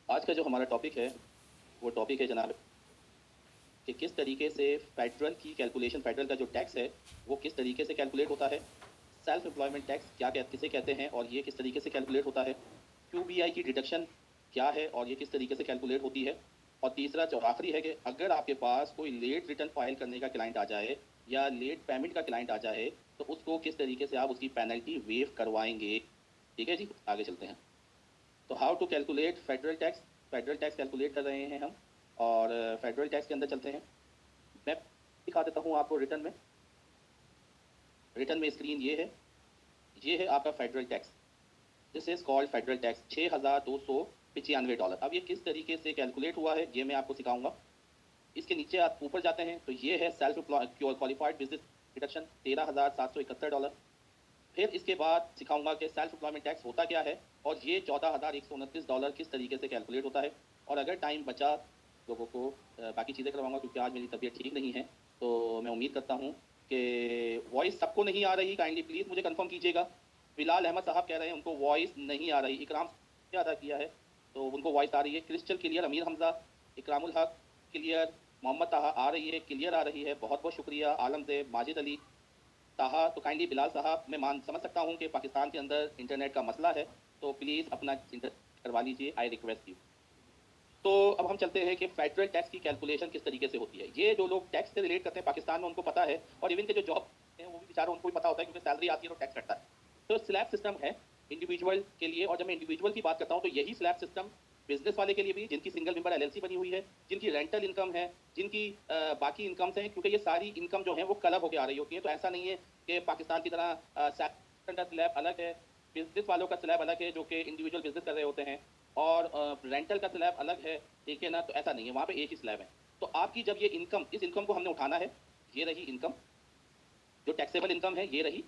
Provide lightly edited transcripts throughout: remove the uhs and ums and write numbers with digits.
आज का जो हमारा टॉपिक है वो टॉपिक है जनाब कि किस तरीके से फेडरल की कैलकुलेशन, फेडरल का जो टैक्स है वो किस तरीके से कैलकुलेट होता है, सेल्फ एम्प्लॉयमेंट टैक्स किसे कहते हैं और ये किस तरीके से कैलकुलेट होता है, क्यूबीआई की डिडक्शन क्या है और ये किस तरीके से कैलकुलेट होती है, और तीसरा जो आखिरी है कि अगर आपके पास कोई लेट रिटर्न फाइल करने का क्लाइंट आ जाए या लेट पेमेंट का क्लाइंट आ जाए तो उसको किस तरीके से आप उसकी पेनल्टी वेव करवाएंगे। ठीक है जी, आगे चलते हैं। तो how to calculate federal tax, federal tax calculate कर रहे हैं हम, और फेडरल टैक्स के अंदर चलते हैं। मैं दिखा देता हूँ आपको रिटर्न में। रिटर्न में स्क्रीन ये है आपका federal tax. This is called federal tax, $6,295। अब ये किस तरीके से कैलकुलेट हुआ है ये मैं आपको सिखाऊंगा। इसके नीचे आप ऊपर जाते हैं तो ये है सेल्फ क्वालिफाइड बिजनेस डिडक्शन, $13,771। फिर इसके बाद सिखाऊंगा कि सेल्फ एम्प्लॉयमेंट टैक्स होता क्या है और ये $14,129 किस तरीके से कैलकुलेट होता है। और अगर टाइम बचा लोगों को बाकी चीज़ें करवाऊंगा, क्योंकि आज मेरी तबीयत ठीक नहीं है। तो मैं उम्मीद करता हूँ कि वॉइस सबको नहीं आ रही, काइंडली प्लीज़ मुझे कंफर्म कीजिएगा। बिलाल अहमद साहब कह रहे हैं उनको वॉइस नहीं आ रही। इकराम ने अदा किया है तो उनको वॉइस आ रही है, क्रिस्टल क्लियर। अमीर हमजा, इकरामुल हक क्लियर, मोहम्मद ताहा आ रही है, क्लियर आ रही है, बहुत बहुत शुक्रिया। आलमजेब, माजिद अली, ताहा। तो काइंडली बिलाल साहब, मैं समझ सकता हूँ कि पाकिस्तान के अंदर इंटरनेट का मसला है, तो प्लीज़ अपना इंटरनेट करवा लीजिए, आई रिक्वेस्ट यू। तो अब हम चलते हैं कि फेडरल टैक्स की कैलकुलेशन किस तरीके से होती है। ये जो लोग टैक्स से रिलेट करते हैं पाकिस्तान में उनको पता है, और इवन के जो जॉब हैं वो भी बेचारों उनको भी पता होता है, क्योंकि सैलरी आती है तो टैक्स कटता है। तो स्लैब सिस्टम है इंडिविजुअल के लिए, और जब मैं इंडिविजुअल की बात करता हूँ तो यही स्लैब सिस्टम बिजनेस वाले के लिए भी, जिनकी सिंगल मेंबर एलएलसी बनी हुई है, जिनकी रेंटल इनकम है, जिनकी बाकी इनकम्स हैं, क्योंकि ये सारी इनकम जो है वो क्लब होकर आ रही होती है। तो ऐसा नहीं है कि पाकिस्तान की तरह का स्लैब अलग है, बिजनेस वालों का स्लैब अलग है जो कि इंडिविजुअल बिजनेस कर रहे होते हैं, और रेंटल का स्लैब अलग है। ठीक है ना, तो ऐसा नहीं है, वहाँ पे एक ही स्लैब है। तो आपकी जब ये इनकम, इस इनकम को हमने उठाना है, ये रही इनकम, जो टैक्सेबल इनकम है ये रही।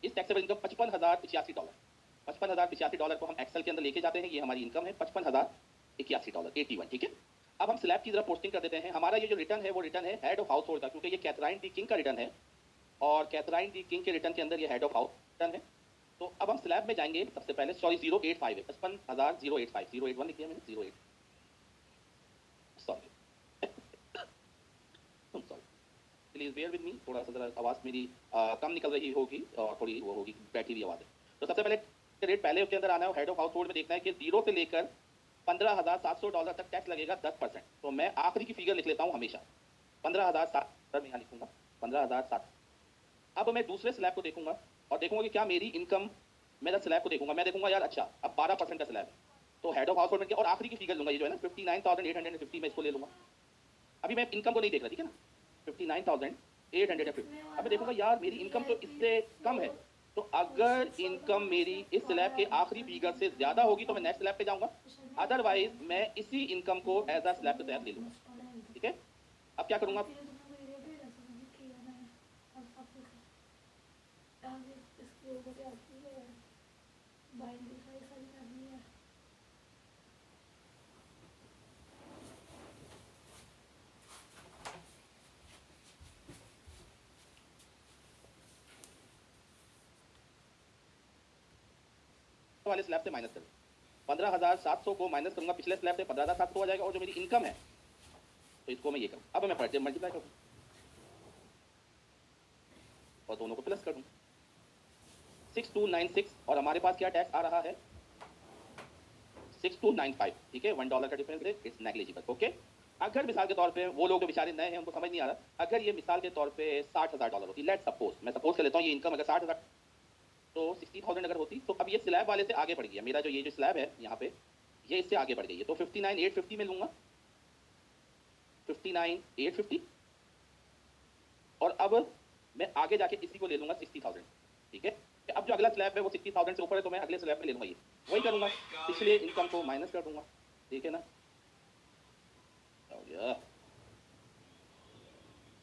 इस टैक्सेबल इनकम $55,085, $55,085 को हम एक्सेल के अंदर लेके जाते हैं। ये हमारी इनकम है $55,081, 81। ठीक है, अब हम स्लैब की तरफ पोस्टिंग कर देते हैं। हमारा ये जो रिटर्न है वो रिटर्न है हेड ऑफ हाउस होल्ड का, क्योंकि ये कैथराइन डी किंग का रिटर्न है, और कैथराइन डी किंग के रिटर्न के अंदर ये हेड ऑफ हाउस रिटर्न है। तो अब हम स्लैब में जाएंगे। सबसे पहले, सॉरी 085 है, 55,085, 081 लिख दिया मैंने, 08, sorry sorry, please bear with me. थोड़ा सा जरा आवाज़ मेरी कम निकल रही होगी और थोड़ी वो होगी, बैठी हुई आवाज़ है। तो सबसे पहले रेट पहले उसके अंदर आना है, हेड ऑफ हाउस होल्ड में देखना है कि 0 से लेकर $15,700 तक टैक्स लगेगा 10%। तो मैं आखिरी की फिगर लिख लेता हूँ हमेशा, 15,700 मैं यहाँ लिखूंगा, 15,700। अब मैं दूसरे स्लैब को देखूंगा और देखूंगा कि क्या मेरी इनकम, मेरा स्लैब को देखूंगा, मैं देखूंगा यार अच्छा अब 12% का स्लैब है, तो हेड ऑफ हाउस होल्ड में, और आखिरी की फिगर लूंगा, ये जो है ना 59,850, मैं इसको ले लूंगा। अभी मैं इनकम को नहीं देख रहा, ठीक है ना, 59,850। अब मैं देखूंगा यार मेरी इनकम तो इससे कम है, तो अगर इनकम मेरी इस स्लैब के आखिरी फिगर से ज्यादा होगी तो मैं नेक्स्ट स्लैब पे जाऊंगा, अदरवाइज मैं इसी इनकम को एज अ स्लैब के तहत ले लूंगा। ठीक है, अब क्या करूंगा, वाले स्लैब से माइनस करूँ, 15,700 को माइनस करूंगा पिछले स्लैब से, 15,700 आ जाएगा, और जो मेरी इनकम है तो इसको मैं ये करूँ। अब मैं मल्टीप्लाई करूँ और दोनों को प्लस कर दूँ, 6296, और हमारे पास क्या टैक्स आ रहा है, 6295। ठीक है, $1 का डिफरेंस है, इट्स नेग्लिजिबल। ओके, अगर मिसाल के तौर पे वो लोग जो बेचारे नए हैं उनको समझ नहीं आ रहा, अगर ये मिसाल के तौर पे $60,000 होती, लेट सपोज, मैं सपोज कर लेता हूँ ये इनकम अगर 60,000, तो 60,000 अगर होती, तो अब ये स्लैब वाले से आगे बढ़ गया, मेरा जो ये जो स्लैब है यहाँ पे ये इससे आगे बढ़ गई है, तो 59,850 में लूंगा, 59,850। और अब मैं आगे जाके इसी को ले लूंगा 60,000। ठीक है, अब जो अगला स्लैब है वो 60,000 से ऊपर है, तो मैं अगले स्लैब में ले लूंगा, ये वही करूंगा, पिछले इनकम को माइनस कर दूंगा। ठीक है ना,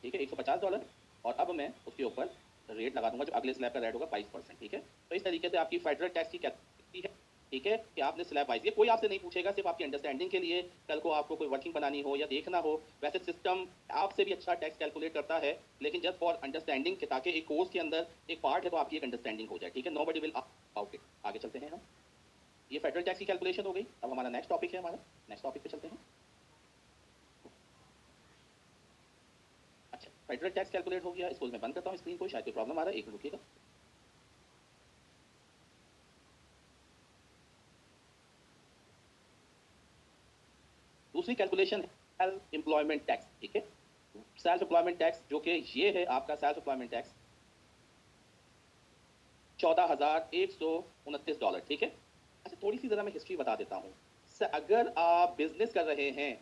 ठीक है, $150। और अब मैं उसके ऊपर रेट लगा दूंगा, जो अगले स्लैब का रेट होगा 22%। ठीक है, तो इस तरीके से आपकी फेडरल टैक्स की कैटेगरी है। ठीक है, कि आपने स्लैब वाइज, ये कोई आपसे नहीं पूछेगा, सिर्फ आपकी अंडरस्टैंडिंग के लिए, कल को आपको कोई वर्किंग बनानी हो या देखना हो। वैसे सिस्टम आपसे भी अच्छा टैक्स कैलकुलेट करता है, लेकिन जस्ट फॉर अंडरस्टैंडिंग, ताकि एक कोर्स के अंदर एक पार्ट है तो आपकी एक अंडरस्टैंडिंग हो जाए। ठीक है, nobody will out it. आगे चलते हैं हम। ये फेडरल टैक्स की कैलकुलेशन हो गई। अब हमारा नेक्स्ट टॉपिक है, हमारा नेक्स्ट टॉपिक पे चलते हैं। अच्छा, फेडरल टैक्स कैलकुलेट हो गया। इसको मैं बंद करता हूँ स्क्रीन को, शायद कोई प्रॉब्लम आ रहा है, एक मिनट रुकिएगा। दूसरी कैलकुलेशन है सेल्फ एम्प्लॉयमेंट टैक्स, ठीक है। सेल्फ एम्प्लॉयमेंट टैक्स जो कि ये है आपका सेल्फ एम्प्लॉयमेंट टैक्स $14,129, ठीक है। अच्छा, थोड़ी सी जरा मैं हिस्ट्री बता देता हूँ। अगर आप बिजनेस कर रहे हैं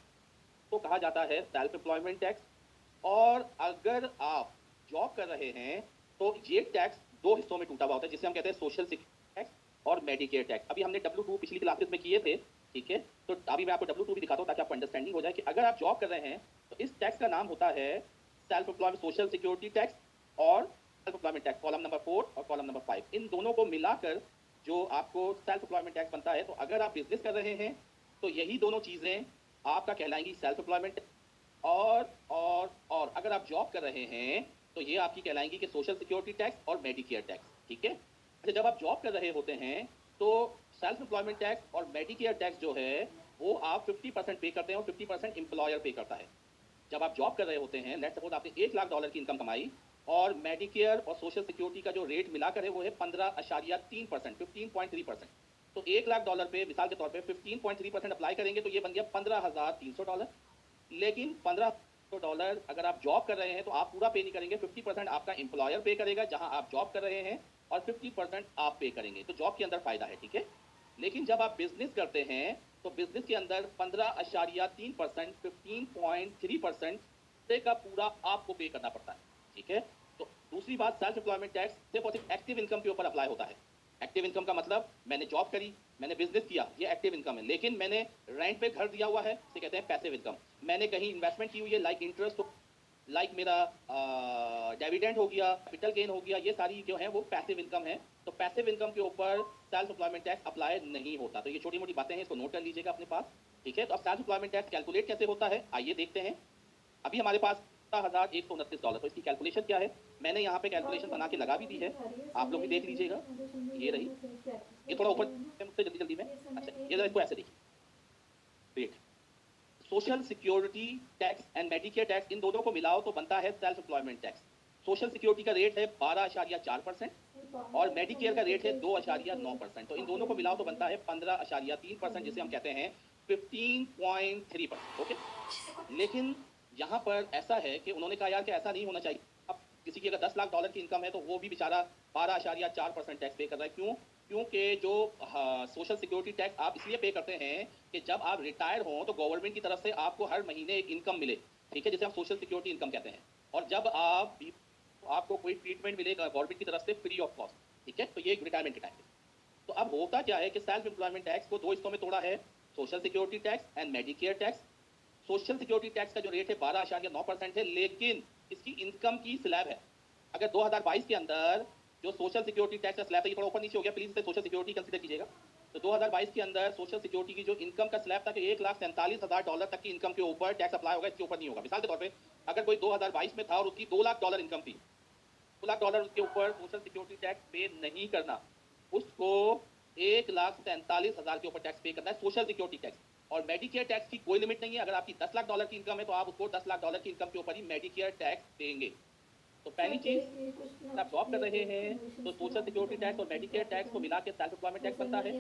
तो कहा जाता है सेल्फ एम्प्लॉयमेंट टैक्स, और अगर आप जॉब कर रहे हैं तो ये टैक्स दो हिस्सों में टूटा हुआ होता है, जिसे हम कहते हैं सोशल सिक्योरिटी टैक्स और मेडिकेयर टैक्स। अभी हमने W2 पिछली क्लासेस में किए थे, ठीक है। तो अभी मैं आपको W2 भी दिखाता हूँ ताकि आपको अंडरस्टैंडिंग हो जाए कि अगर आप जॉब कर रहे हैं तो इस टैक्स का नाम होता है self employment social security tax और self employment tax, column number 4 और कॉलम नंबर 5। इन दोनों को मिलाकर जो आपको सेल्फ एम्प्लॉयमेंट टैक्स बनता है। तो अगर आप बिजनेस कर रहे हैं तो यही दोनों चीजें आपका कहलाएंगी सेल्फ एम्प्लॉयमेंट, और अगर आप जॉब कर रहे हैं तो ये आपकी कहलाएंगी कि सोशल सिक्योरिटी टैक्स और मेडिकेयर टैक्स, ठीक है। अच्छा, जब आप जॉब कर रहे होते हैं तो सेल्फ एम्प्लॉयमेंट टैक्स और मेडिकेयर टैक्स जो है वो आप 50% पे करते हैं और 50% एम्प्लॉयर पे करता है। जब आप जॉब कर रहे होते हैं, लेट्स सपोज आपने $1,00,000 की इनकम कमाई और मेडिकेयर और सोशल सिक्योरिटी का जो रेट मिलाकर है वो है 15.3%, 15.3%। तो $1,00,000 पे मिसाल के तौर पे 15.3% अप्लाई करेंगे तो ये बन गया $15,300। लेकिन $1500 अगर आप जॉब कर रहे हैं तो आप पूरा पे नहीं करेंगे, 50% आपका एम्प्लॉयर पे करेगा जहां आप जॉब कर रहे हैं, और 50% आप पे करेंगे। तो जॉब के अंदर फायदा है, ठीक है। लेकिन जब आप बिजनेस करते हैं तो बिजनेस के अंदर 15.3%, 15.3% का पूरा आपको पे करना पड़ता है, ठीक है। तो दूसरी बात, सेल्फ एम्प्लॉयमेंट टैक्स सिर्फ और सिर्फ एक्टिव इनकम के ऊपर अप्लाई होता है। एक्टिव इनकम का मतलब मैंने जॉब करी, मैंने बिजनेस किया, ये एक्टिव इनकम है। लेकिन मैंने रेंट पे घर दिया हुआ है, इसे कहते हैं पैसिव इनकम। मैंने कहीं इन्वेस्टमेंट की हुई है, लाइक इंटरेस्ट, लाइक मेरा डिविडेंड हो गया, कैपिटल गेन हो गया, ये सारी जो है वो पैसिव इनकम है। तो पैसिव इनकम के ऊपर सेल्फ एम्प्लॉयमेंट टैक्स अप्लाई नहीं होता। तो ये छोटी मोटी बातें हैं, इसको नोट कर लीजिएगा अपने पास, ठीक है। तो अब सेल्फ एम्प्लॉयमेंट टैक्स कैलकुलेट कैसे होता है, आइए देखते हैं। अभी हमारे पास $14,129, तो इसकी कैलकुलेशन क्या है, मैंने यहाँ पे कैलकुलेशन बना के लगा भी दी है, आप लोग भी देख लीजिएगा। ये रही, ये थोड़ा ऊपर मुझसे जल्दी जल्दी में। अच्छा, ये इसको ऐसे देखिए, wait. Social security tax and Medicare tax, इन दोनों को मिलाओ तो बनता है self employment tax. Social security का रेट है 12.4% और मेडिकेयर का रेट है 2.9%। तो इन दोनों को मिलाओ तो बनता है 15.3%, जिसे हम कहते हैं 15.3%, ओके। लेकिन यहाँ पर ऐसा है कि उन्होंने कहा यार कि ऐसा नहीं होना चाहिए। अब किसी की अगर $10,00,000 की इनकम है तो वो भी बेचारा 12.4% टैक्स पे कर रहा है। क्यों? क्योंकि जो सोशल सिक्योरिटी टैक्स आप इसलिए पे करते हैं कि जब आप रिटायर हों तो गवर्नमेंट की तरफ से आपको हर महीने एक इनकम मिले, ठीक है, जिसे हम सोशल सिक्योरिटी इनकम कहते हैं। और जब आप आपको कोई ट्रीटमेंट मिलेगा गवर्नमेंट की तरफ से फ्री ऑफ कॉस्ट, ठीक है। तो ये रिटायरमेंट के टाइम पे। तो अब होता क्या है कि सेल्फ एम्प्लॉयमेंट टैक्स को दो हिस्सों में तोड़ा है, social security tax and Medicare tax. Social security tax का जो रेट है 12.9% है, लेकिन इसकी इनकम की स्लैब है। अगर 2022 के अंदर जो सोशल सिक्योरिटी टैक्स का स्लैब है, ये थोड़ा ऊपर नीचे हो गया, प्लीज इसे सोशल सिक्योरिटी कंसीडर कीजिएगा। तो 2022 के अंदर सोशल सिक्योरिटी की जो इनकम का स्लैब था कि $1,47,000 तक की इनकम के ऊपर टैक्स अप्लाई होगा, इसके ऊपर नहीं होगा। मिसाल के तौर पे अगर कोई 2022 में था और उसकी $2,00,000 इनकम थी, $2,00,000 उसके ऊपर सोशल सिक्योरिटी टैक्स पे नहीं करना, उसको $1,47,000 के ऊपर टैक्स पे करना है, सोशल सिक्योरिटी टैक्स। और मेडिकेयर टैक्स की कोई लिमिट नहीं है। अगर आपकी $10,00,000 की इनकम है तो आप उसको $10,00,000 की इनकम के ऊपर ही मेडिकेयर टैक्स देंगे। तो पहली चीज, अगर आप जॉब कर रहे हैं तो सोशल सिक्योरिटी टैक्स और मेडिकेयर टैक्स को मिला के सेल्फ एम्प्लॉयमेंट टैक्स बनता है।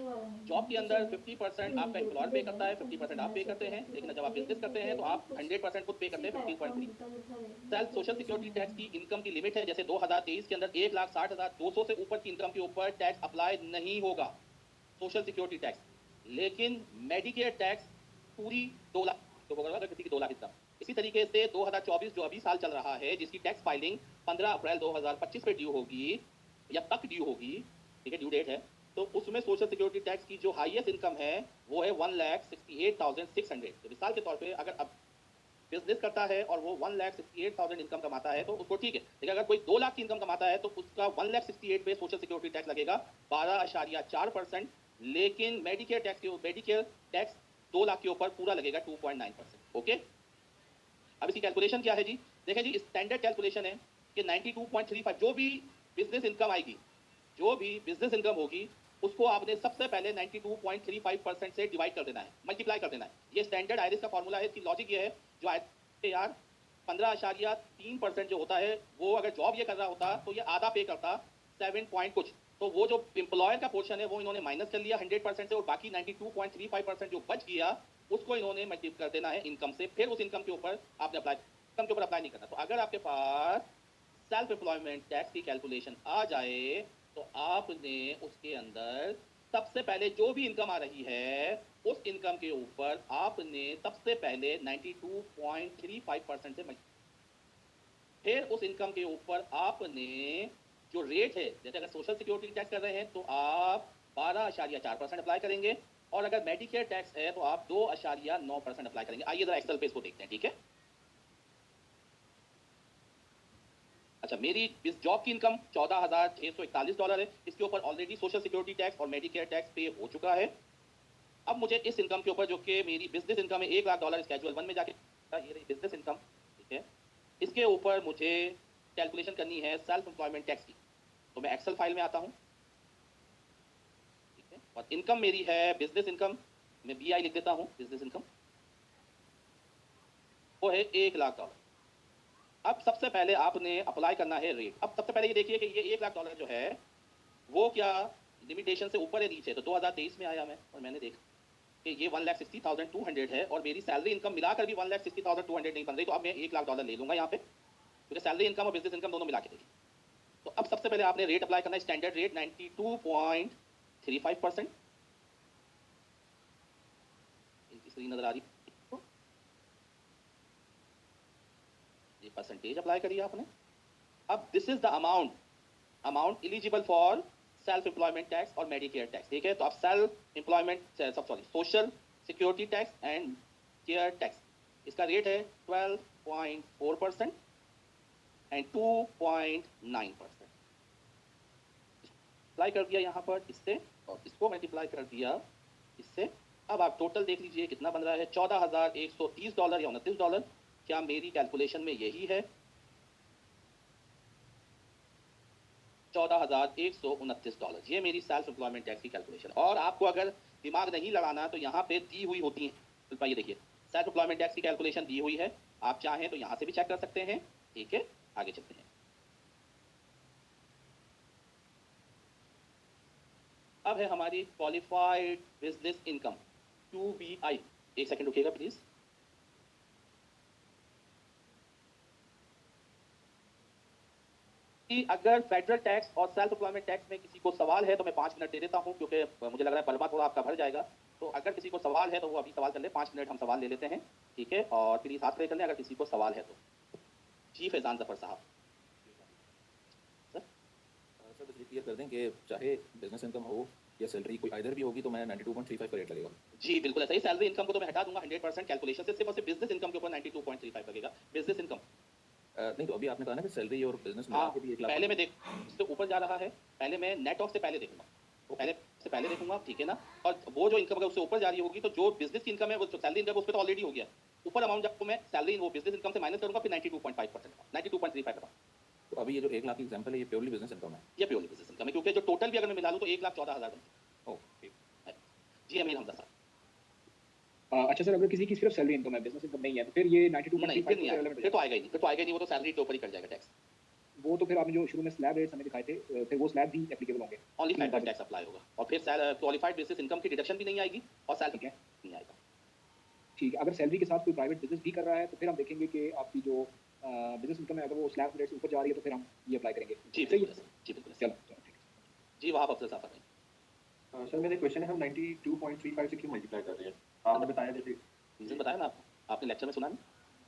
जॉब के अंदर 50% आपका एम्प्लॉयर पे करता है, 50% आप पे करते हैं। लेकिन जब आप बिजनेस करते हैं तो आप 100% खुद पे करते हैं, 15.3। सेल्फ सोशल सिक्योरिटी टैक्स की इनकम की लिमिट है, जैसे 2023 के अंदर 1,60,200 से ऊपर की इनकम के ऊपर टैक्स अप्लाई नहीं होगा, सोशल सिक्योरिटी टैक्स। लेकिन मेडिकेयर टैक्स पूरी 2 लाख, तो अगर किसी की 2 लाख इनकम। इसी तरीके से 2024 जो अभी साल चल रहा है, जिसकी टैक्स फाइलिंग 15 अप्रैल 2025 पे ड्यू होगी या तक ड्यू होगी, ठीक है, ड्यू डेट है, तो उसमें सोशल सिक्योरिटी टैक्स की जो हाईएस्ट इनकम है वो है 1,68,600। तो मिसाल के तौर पे अगर अब बिजनेस करता है और वो 1,68,000 इनकम कमाता है तो उसको ठीक है। लेकिन अगर कोई 2 लाख की इनकम कमाता है तो उसका 1,68,000 पे सोशल सिक्योरिटी टैक्स लगेगा 12.4%। लेकिन मेडिकेयर टैक्स 2 लाख के ऊपर पूरा लगेगा 2.9%, ओके। अब इसकी कैलकुलेशन क्या है जी, देखें जी, स्टैंडर्ड कैलकुलेशन है कि 92.35 जो भी बिजनेस इनकम आएगी, जो भी बिजनेस इनकम होगी उसको आपने सबसे पहले 92.35% से डिवाइड कर देना है, मल्टीप्लाई कर देना है। ये स्टैंडर्ड आयरिस का फॉर्मूला है। इसकी लॉजिक ये है, जो यार 15.3% जो होता है, वो अगर जॉब ये कर रहा होता तो ये आधा पे करता 7 पॉइंट कुछ, तो वो जो एम्प्लॉयर का पोर्शन है वो इन्होंने माइनस कर लिया 100% से, और बाकी 92.35% जो बच गया उसको इन्होंने मल्टीप्लाई कर देना है इनकम से। फिर उस इनकम के ऊपर आपने इनकम के ऊपर अप्लाई नहीं करना। तो अगर आपके पास सेल्फ एम्प्लॉयमेंट टैक्स की कैलकुलेशन आ जाए तो आपने उसके अंदर सबसे पहले जो भी इनकम आ रही है उस इनकम के ऊपर आपने सबसे पहले 92.35% से फिर उस इनकम के ऊपर आपने जो रेट है, जैसे अगर सोशल सिक्योरिटी टैक्स कर रहे हैं तो आप 12.4% अप्लाई करेंगे, और अगर मेडिकेयर टैक्स है तो आप 2.9% अप्लाई करेंगे। आइए जरा एक्सेल पे इसको देखते हैं, ठीक है। अच्छा, मेरी इस जॉब की इनकम $14,641 है। इसके ऊपर ऑलरेडी सोशल सिक्योरिटी टैक्स और मेडिकेयर टैक्स पे हो चुका है। अब मुझे इस इनकम के ऊपर, जो कि मेरी बिजनेस इनकम है $1,00,000 स्केड्यूल 1 में जाके, ये रही बिजनेस इनकम, ठीक है। इसके ऊपर मुझे कैलकुलेशन करनी है सेल्फ एम्प्लॉयमेंट टैक्स की। तो मैं एक्सेल फाइल में आता हूँ, ठीक है, और इनकम मेरी है बिजनेस इनकम, मैं BI लिख देता हूँ, बिजनेस इनकम वो है $1,00,000। अब सबसे पहले आपने अप्लाई करना है रेट। अब सबसे पहले ये देखिए कि ये $1,00,000 जो है वो क्या लिमिटेशन से ऊपर है नीचे। तो 2023 में आया मैं, और मैंने देखा कि ये 1,60,200 है, और मेरी सैलरी इनकम मिलाकर भी 1,60,200 नहीं बन रही। तो अब मैं $1,00,000 ले लूंगा यहाँ पे, क्योंकि सैलरी इनकम और बिजनेस इनकम दोनों मिला के देखिए। तो अब सबसे पहले आपने रेट अप्लाई करना है, स्टैंडर्ड रेट 92.35%। इनकी स्क्रीन नजर आ रही, ये परसेंटेज अप्लाई करिए आपने। अब this is the amount eligible for self employment tax और मेडिकेयर टैक्स, ठीक है। तो आप self employment social security tax and care tax, इसका रेट है 12.4% एंड 2.9%। अप्लाई कर दिया यहाँ पर इससे, और इसको मल्टीप्लाई कर दिया इससे। अब आप टोटल देख लीजिए कितना बन रहा है, $14,130 या $29। क्या मेरी कैलकुलेशन में यही है? $14,129, ये मेरी सेल्फ एम्प्लॉयमेंट टैक्स की कैलकुलेशन। और आपको अगर दिमाग नहीं लड़ाना तो यहाँ पे दी हुई होती है, ये देखिए सेल्फ एम्प्लॉयमेंट टैक्स की कैलकुलेशन दी हुई है। आप चाहें तो यहाँ से भी चेक कर सकते हैं, ठीक है। आगे चलते हैं। अब है हमारी क्वालिफाइड बिजनेस इनकम, QBI। एक सेकंड रुकिएगा प्लीज। कि अगर फेडरल टैक्स और सेल्फ एम्प्लॉयमेंट टैक्स में किसी को सवाल है तो मैं 5 मिनट दे देता हूं, क्योंकि मुझे लग रहा है परमा थोड़ा आपका भर जाएगा। तो अगर किसी को सवाल है तो वो अभी सवाल कर ले, 5 मिनट हम सवाल ले लेते हैं, ठीक है। और प्लीज हाथ खड़े कर लें अगर किसी को सवाल है तो। जी फैजान जफर साहब। सर बस ये क्लियर कर दें कि चाहे बिजनेस इनकम हो या सैलरी, कोई आइदर भी होगी तो मैं 92.35 का रेट लगेगा। जी बिल्कुल ऐसा ही। सैलरी इनकम को तो मैं हटा दूंगा 100% कैलकुलेशन से, सिर्फ और सिर्फ बिजनेस इनकम के ऊपर 92.35 लगेगा। बिजनेस इनकम नहीं, तो अभी आपने कहा ना कि सैलरी और बिजनेस मिला के भी 1 लाख। पहले मैं इससे ऊपर जा रहा है, पहले मैं नेट ऑफ से पहले देखूंगा, तो पहले देखूंगा, ठीक है ना। और वो जो इनकम अगर उससे ऊपर जा रही होगी तो जो बिजनेस की इनकम है, वो सैलरी इनकम उस पर तो ऑलरेडी हो गया। ऊपर अमाउंट जब मैं सैलरी वो बिजनेस इनकम से माइनस करूंगा, फिर 92.5%, 92.35। तो अभी ये जो 1 लाख की एग्जांपल है, ये प्योरली बिजनेस इनकम है? ये प्योरली बिजनेस इनकम है, क्योंकि जो टोटल भी अगर मैं मिला लूं तो 1,14,000 बनता है। ठीक है। जी अमीर हमजा साहब। अच्छा सर, अगर किसी की सिर्फ सैलरी इनकम है, बिजनेस इनकम नहीं है, तो फिर ये 92.35 फिर तो आएगा ही नहीं, फिर तो आएगा ही नहीं, वो तो सैलरी के ऊपर ही कर जाएगा टैक्स। वो तो फिर आपने जो शुरू में स्लैब रेट्स हमें दिखाए थे, फिर वो स्लैब भी एप्लीकेबल होंगे, ओनली फेडरल टैक्स अप्लाई होगा, और फिर क्वालिफाइड बिजनेस इनकम की डिडक्शन भी नहीं आएगी, और सैलरी नहीं आएगा। ठीक है। अगर सैलरी के साथ कोई प्राइवेट बिजनेस भी कर रहा है तो फिर हम देखेंगे कि आपकी जो बिजनेस इनकम है, अगर वो स्लैब रेट से ऊपर जा रही है तो फिर हम ये अप्लाई करेंगे। जी बिल्कुल, जी बिल्कुल। चलो ठीक है जी। वहाब अफजल साहब। सर मेरा क्वेश्चन है, हम 92.35 से क्यों मल्टीप्लाई कर रहे हैं? आपने बताया, जैसे रीजन बताया ना आपने लेक्चर में सुना नहीं?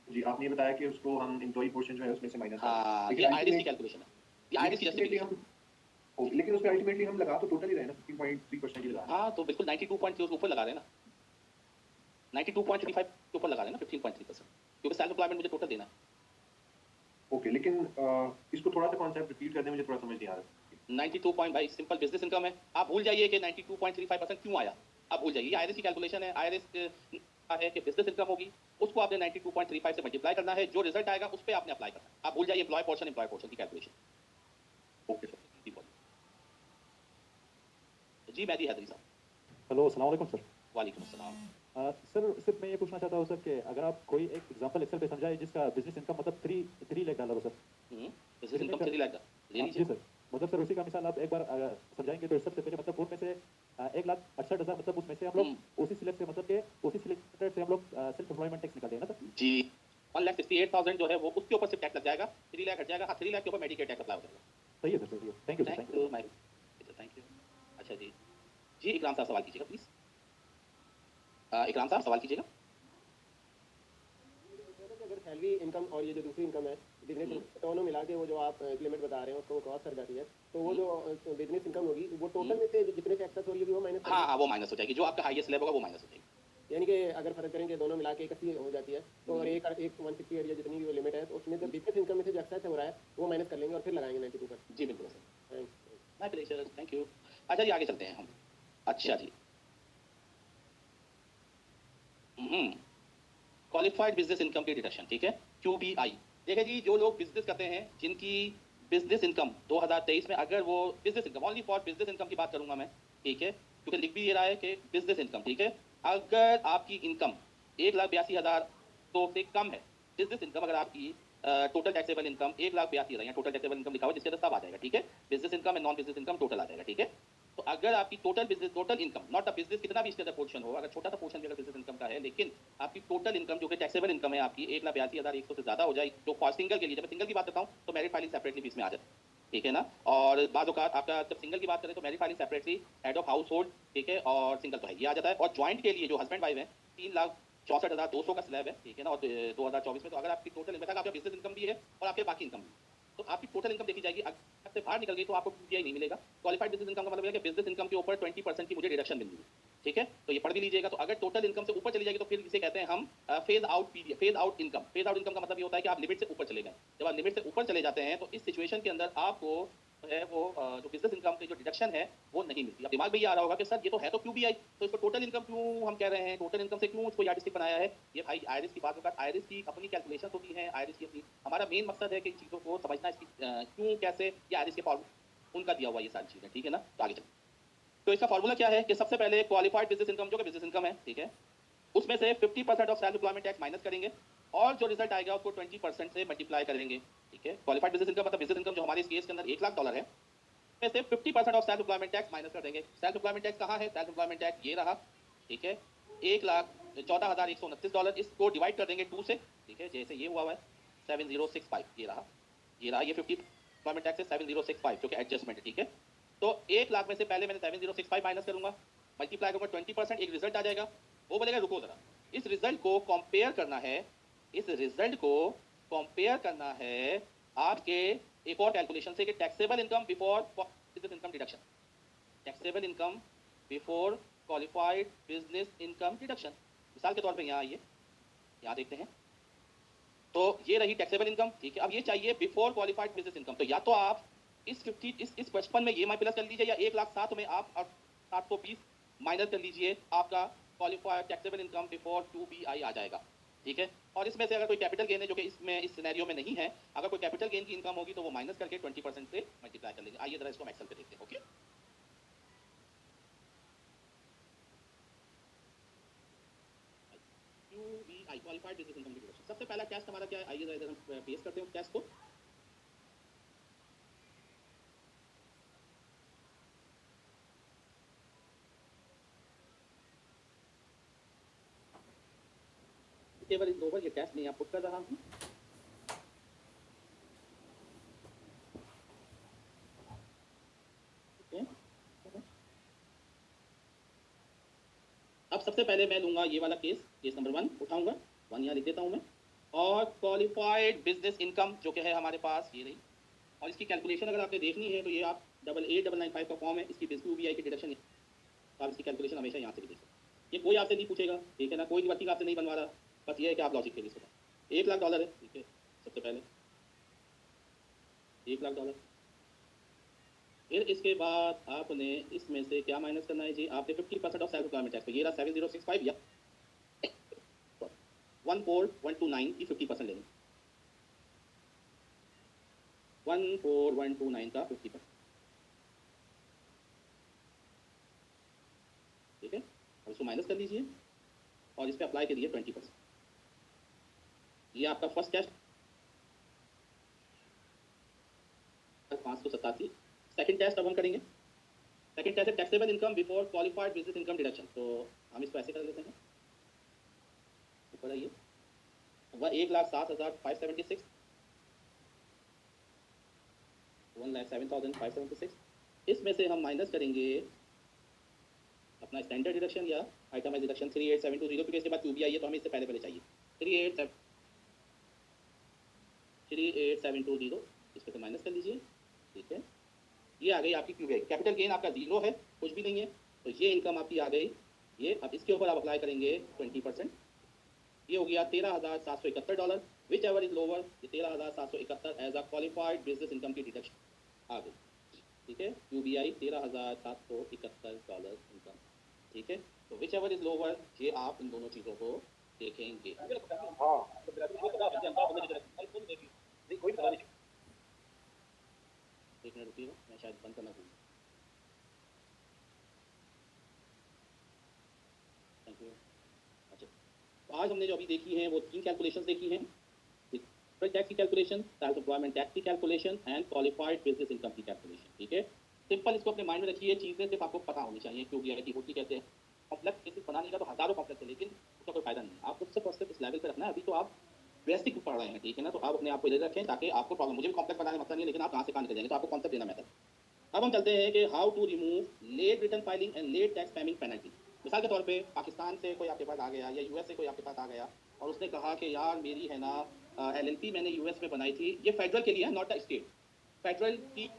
जी, आपने ये बताया कि उसको हम एम्प्लॉई पोर्शन जो है उसमें से माइनस ये आईरिस की कैलकुलेशन है, ये आईरिस की जस्टिफिकेशन। लेकिन उसमें अल्टीमेटली हम लगा तो टोटल ही रहे ना, 15.3% ही लगा। हां, तो बिल्कुल 92.3 के ऊपर लगा रहे हैं ना, 92.35 के ऊपर लगा रहे हैं ना, 15.3%, क्योंकि सेल्फ एम्प्लॉयमेंट मुझे टोटल देना है। ओके, लेकिन इसको थोड़ा सा कॉन्सेप्ट रिपीट कर दें, मुझे थोड़ा समझ नहीं आ रहा। 92 पॉइंट भाई सिंपल बिजनेस इनकम है। आप भूल जाइए कि 92.35% क्यों आया, आप भूल जाइए। आईरिस की कैलकुलेशन है, आईरिस है कि बिजनेस इनकम होगी, उसको आपने 92.35 से मल्टीप्लाई करना है, जो रिजल्ट आएगा उस पे आपने अप्लाई करना है। आप भूल जाइए एम्प्लॉय पोर्शन की कैलकुलेशन। ओके सर, जी मेहदी हैदरी साहब। हेलो, अस्सलाम वालेकुम सर। वालेकुम अस्सलाम। सर सिर्फ मैं ये पूछना चाहता हूँ सर कि अगर आप कोई एक एग्जांपल एक्सेल पे समझाएं जिसका बिजनेस इनकम मतलब 3 लाख डॉलर हो सर। बिजनेस इनकम 3 लाख का ले जी लीजिए। सर, मतलब सर उसी का मिसाल आप एक बार समझाएंगे तो सबसे पहले मतलब उनमें से 1,68,000 मतलब उसमें से हम लोग उसी सिलेक्ट से मतलब के उसी सिलेक्टेड से हम लोग सेल्फ एम्प्लॉयमेंट टैक्स निकालते हैं ना सर। जी 1,68,000 जो है वो उसके ऊपर से टैक्स लग जाएगा, 3 लाख हट जाएगा। हाँ 3 लाख के ऊपर मेडिकेयर टैक्स अप्लाई हो जाएगा। सही है सर, सही है। Thank you sir, thank you my thank you. अच्छा जी जी इकराम साहब सवाल कीजिएगा प्लीज। इकराम साहब सवाल कीजिएगा। अगर सैलरी इनकम और ये जो दूसरी इनकम है बिजनेस दोनों मिला के वो जो आप लिमिट बता रहे हैं उसको क्रॉस कर जाती है तो वो जो बिजनेस इनकम होगी वो टोटल में से जितने से एक्सेस हो रही होगी वो माइनस हाँ हाँ वो माइनस हो जाएगी, जो आपका हाईएस्ट लेवल होगा वो माइनस हो जाएगी। यानी कि अगर फर्क करें कि दोनों मिला के 81 हो जाती है तो और एक 160 एरिया जितनी भी वो लिमिट है तो उसमें जो बिजनेस इनकम में से जो एक्सेस हो रहा है वो माइनस कर लेंगे और फिर लगाएंगे 92 पर। जी बिल्कुल sir, thanks. My pleasure, thank you. अच्छा जी आगे चलते हैं हम। अच्छा जी क्वालिफाइड बिजनेस इनकम की डिडक्शन, ठीक है, QBI। देखिए जी जो लोग बिजनेस करते हैं जिनकी बिजनेस इनकम 2023 में, अगर वो business income only for business income की बात करूंगा मैं, ठीक है, क्योंकि लिख भी ये रहा है कि बिजनेस इनकम, ठीक है, अगर आपकी इनकम 1,82,000 तो से कम है, बिजनेस इनकम अगर आपकी टोटल टैक्सेबल इनकम 1,82,000 या टोटल टैक्सेबल इनकम लिखा हुआ जिसके अंदर सब आ जाएगा, ठीक है, business income and non business income total आ जाएगा, ठीक है। तो अगर आपकी total income not a business कितना भी इसके अंदर पोर्शन हो, अगर छोटा सा पोर्शन भी अगर बिजनेस इनकम का है, लेकिन आपकी टोटल इनकम जो कि टैक्सेबल इनकम है आपकी 1,82,100 से ज्यादा हो जाए, जो फॉर सिंगल के लिए, जब मैं सिंगल की बात करता हूँ तो मैरिड फाइलिंग सेपरेटली भी इसमें आ जाए, ठीक है ना। और बाद औकात आपका जब सिंगल की बात करें तो married filing separately, head of house hold, ठीक है, और सिंगल तो है ये आ जाता है। और ज्वाइंट के लिए जो हस्बैंड वाइफ है 3,64,200 का स्लैब है, ठीक है ना। और 2024 में तो अगर आपकी टोटल इनकम, आपका बिजनेस इनकम भी है और आपके बाकी इनकम भी, तो आपकी टोटल इनकम देखी जाएगी। अगर से बाहर निकल गई तो आपको QBI नहीं मिलेगा। क्वालिफाइड बिजनेस इनकम का मतलब है कि बिजनेस इनकम के ऊपर 20% की मुझे डिडक्शन मिल रही है, ठीक है, तो ये पढ़ भी लीजिएगा। तो अगर टोटल इनकम से ऊपर चली जाएगी तो फिर इसे कहते हैं हम phase out period, phase out income. Phase out income का मतलब ये होता है कि आप लिमिट से ऊपर चले गए। जब आप लिमिट से ऊपर चले जाते हैं तो इस सिचुएशन के अंदर आपको है वो जो बिजनेस इनकम की जो डिडक्शन है वो नहीं मिलती। अब दिमाग में ये आ रहा होगा कि सर ये तो है तो QBI, तो इसको टोटल इनकम क्यों हम कह रहे हैं, टोटल इनकम से क्यों इसको यार्डस्टिक बनाया है। ये भाई आईआरएस की बात होगा, आईआरएस की अपनी कैलकुलेशन होती है, आईआरएस की अपनी, हमारा मेन मकसद है कि इन चीज़ों को समझना, इसकी क्यों कैसे, ये आईआरएस के फॉर्म उनका दिया हुआ ये सारी चीज़ें, ठीक है ना। तो आगे चलते, तो इसका फॉर्मूला क्या है कि सबसे पहले क्वालिफाइड बिजनेस इनकम जो कि बिजनेस इनकम है, ठीक है, उसमें से 50% of self employment tax minus करेंगे और जो रिजल्ट आएगा उसको 20% से मल्टीप्लाई करेंगे, ठीक है। क्वालिफाइड बिजनेस इनकम मतलब बिजनेस इनकम जो हमारे इस केस के अंदर $1,00,000 है, में से 50% of self employment tax minus कर देंगे। सेल्फ एम्प्लॉयमेंट टैक्स कहाँ है, सेल्फ एम्प्लॉयमेंट टैक्स ये रहा, ठीक है, $1,14,129, इसको डिवाइड कर देंगे 2 से, ठीक है, जैसे ये हुआ है 7065, ये रहा, ये 50 एम्प्लॉयमेंट टैक्स है 7065 जो कि एडजस्टमेंट है, ठीक है। तो 1,00,000 में से पहले मैंने 7065 माइनस करूंगा, मल्टीप्लाई करूंगा 20%, एक रिजल्ट आ जाएगा। वो बोलेगा रुको जरा, इस रिजल्ट को कंपेयर करना है, इस रिजल्ट को कंपेयर करना है आपके एक और कैलकुलेशन से कि taxable income before business income deduction, taxable income before qualified business income deduction. मिसाल के तौर पे यहाँ आइए, यहाँ देखते हैं, तो ये रही टैक्सेबल इनकम, ठीक है। अब ये चाहिए बिफोर क्वालिफाइड बिजनेस इनकम, तो या तो आप इस 55 में ये प्लस कर लीजिए, या 1,07,000 में आप 720 माइनस कर लीजिए, आपका qualified taxable income before QBI आ जाएगा, ठीक है। और इसमें से अगर कोई कैपिटल गेन है जो कि इसमें इस सिनेरियो में नहीं है, अगर कोई कैपिटल गेन की इनकम होगी तो वो माइनस करके 20% से मल्टीप्लाई कर लेंगे। आइए जरा इसको हम एक्सेल पे देखते हैं, okay. QBI qualified business income deduction, सबसे पहला टेस्ट हमारा क्या है, आइए जरा इधर हम पेश करते हैं टेस्ट को। केवल इन ओवर ये टेस्ट नहीं आप पुट कर रहा हूं, अब सबसे पहले मैं लूंगा ये वाला केस नंबर 1 उठाऊंगा, 1 यहाँ लिख देता हूं मैं, और क्वालिफाइड बिजनेस इनकम जो कि है हमारे पास ये रही, और इसकी कैलकुलेशन अगर आपने देखनी है तो ये आप 88,995 का फॉर्म है, इसकी QBI की डिडक्शन है, तो आप इसकी कैलकुलेशन हमेशा यहाँ से भी देख सकते हैं। ये कोई आपसे नहीं पूछेगा, ठीक है ना, कोई वर्किंग आपसे नहीं बनवा रहा, बस ये है कि आप लॉजिक के लिए सोचा। $1,00,000 है, ठीक है, सबसे पहले $1,00,000, फिर इसके बाद आपने इसमें से क्या माइनस करना है जी, आपने 50% ऑफ सेल्फ एम्प्लॉयमेंट टैक्स, तो ये रहा 7065 या 14129 की 50% लेंगे, 14129 का 50%, उसको माइनस कर लीजिए और इस पर अप्लाई करिए 20%। ये आपका फर्स्ट टेस्ट 587। सेकंड टेस्ट अब हम करेंगे। सेकंड टेस्ट है taxable income before qualified business income deduction. तो हम इसको ऐसे कर लेते हैं, ऊपर आइए, वह 1,07,576, 1,07,576। इसमें से हम माइनस करेंगे अपना स्टैंडर्ड डिडक्शन या आइटमाइज डिडक्शन 38720, क्योंकि इसके बाद QBI है तो हमें इससे पहले चाहिए 38720, इस पर माइनस कर लीजिए। ठीक है, ये आ गई आपकी QBI। कैपिटल गेन आपका 0 है, कुछ भी नहीं है, तो ये इनकम आपकी आ गई। ये अब इसके ऊपर आप अप्लाई करेंगे 20%, ये हो गया $13,771, विच एवर इज लोअर, ये 13,771 as a qualified business income की डिडक्शन आ गई। ठीक है, QBI $13,771 इनकम। ठीक है, तो विच एवर इज लोअर, ये आप इन दोनों चीज़ों को देखेंगे। एक मिनट रुकिएगा, मैं शायद बंद करना भूल। Thank you. अच्छा, तो आज हमने जो अभी देखी है वो 3 कैलकुलेशंस देखी हैं, टैक्स की कैलकुलेशन, सेल्फ एम्प्लॉयमेंट टैक्स की calculation and qualified business income की कैलकुलेशन। ठीक है, सिंपल इसको अपने माइंड में रखिए, चीज़ें सिर्फ आपको पता होनी चाहिए क्योंकि की होती कहते हैं। कॉम्प्लेक्स केसेस बनाने का तो हज़ारों कॉम्प्लेक्स है, लेकिन उसका कोई फायदा नहीं है। आपको सिर्फ इस लेवल पर रखना है। अभी तो आप बेसिक पढ़ रहे हैं, ठीक है ना, तो आप अपने आप को इधर रखें ताकि आपको प्रॉब्लम, मुझे भी कॉम्प्लेक्स बनाने मतलब नहीं है, लेकिन आप कहाँ से कहाँ निकल जाएंगे, तो आपको कॉन्सेप्ट देना मैटर। अब हम चलते हैं कि how to remove late return filing and late tax payment penalty. मिसाल के तौर पे पाकिस्तान से कोई आपके पास आ गया या यूएस से कोई आपके पास आ गया और उसने कहा कि यार मेरी है ना LLP मैंने यूएस में बनाई थी, ये फेडरल के लिए है, नॉट द स्टेट। फेडरल की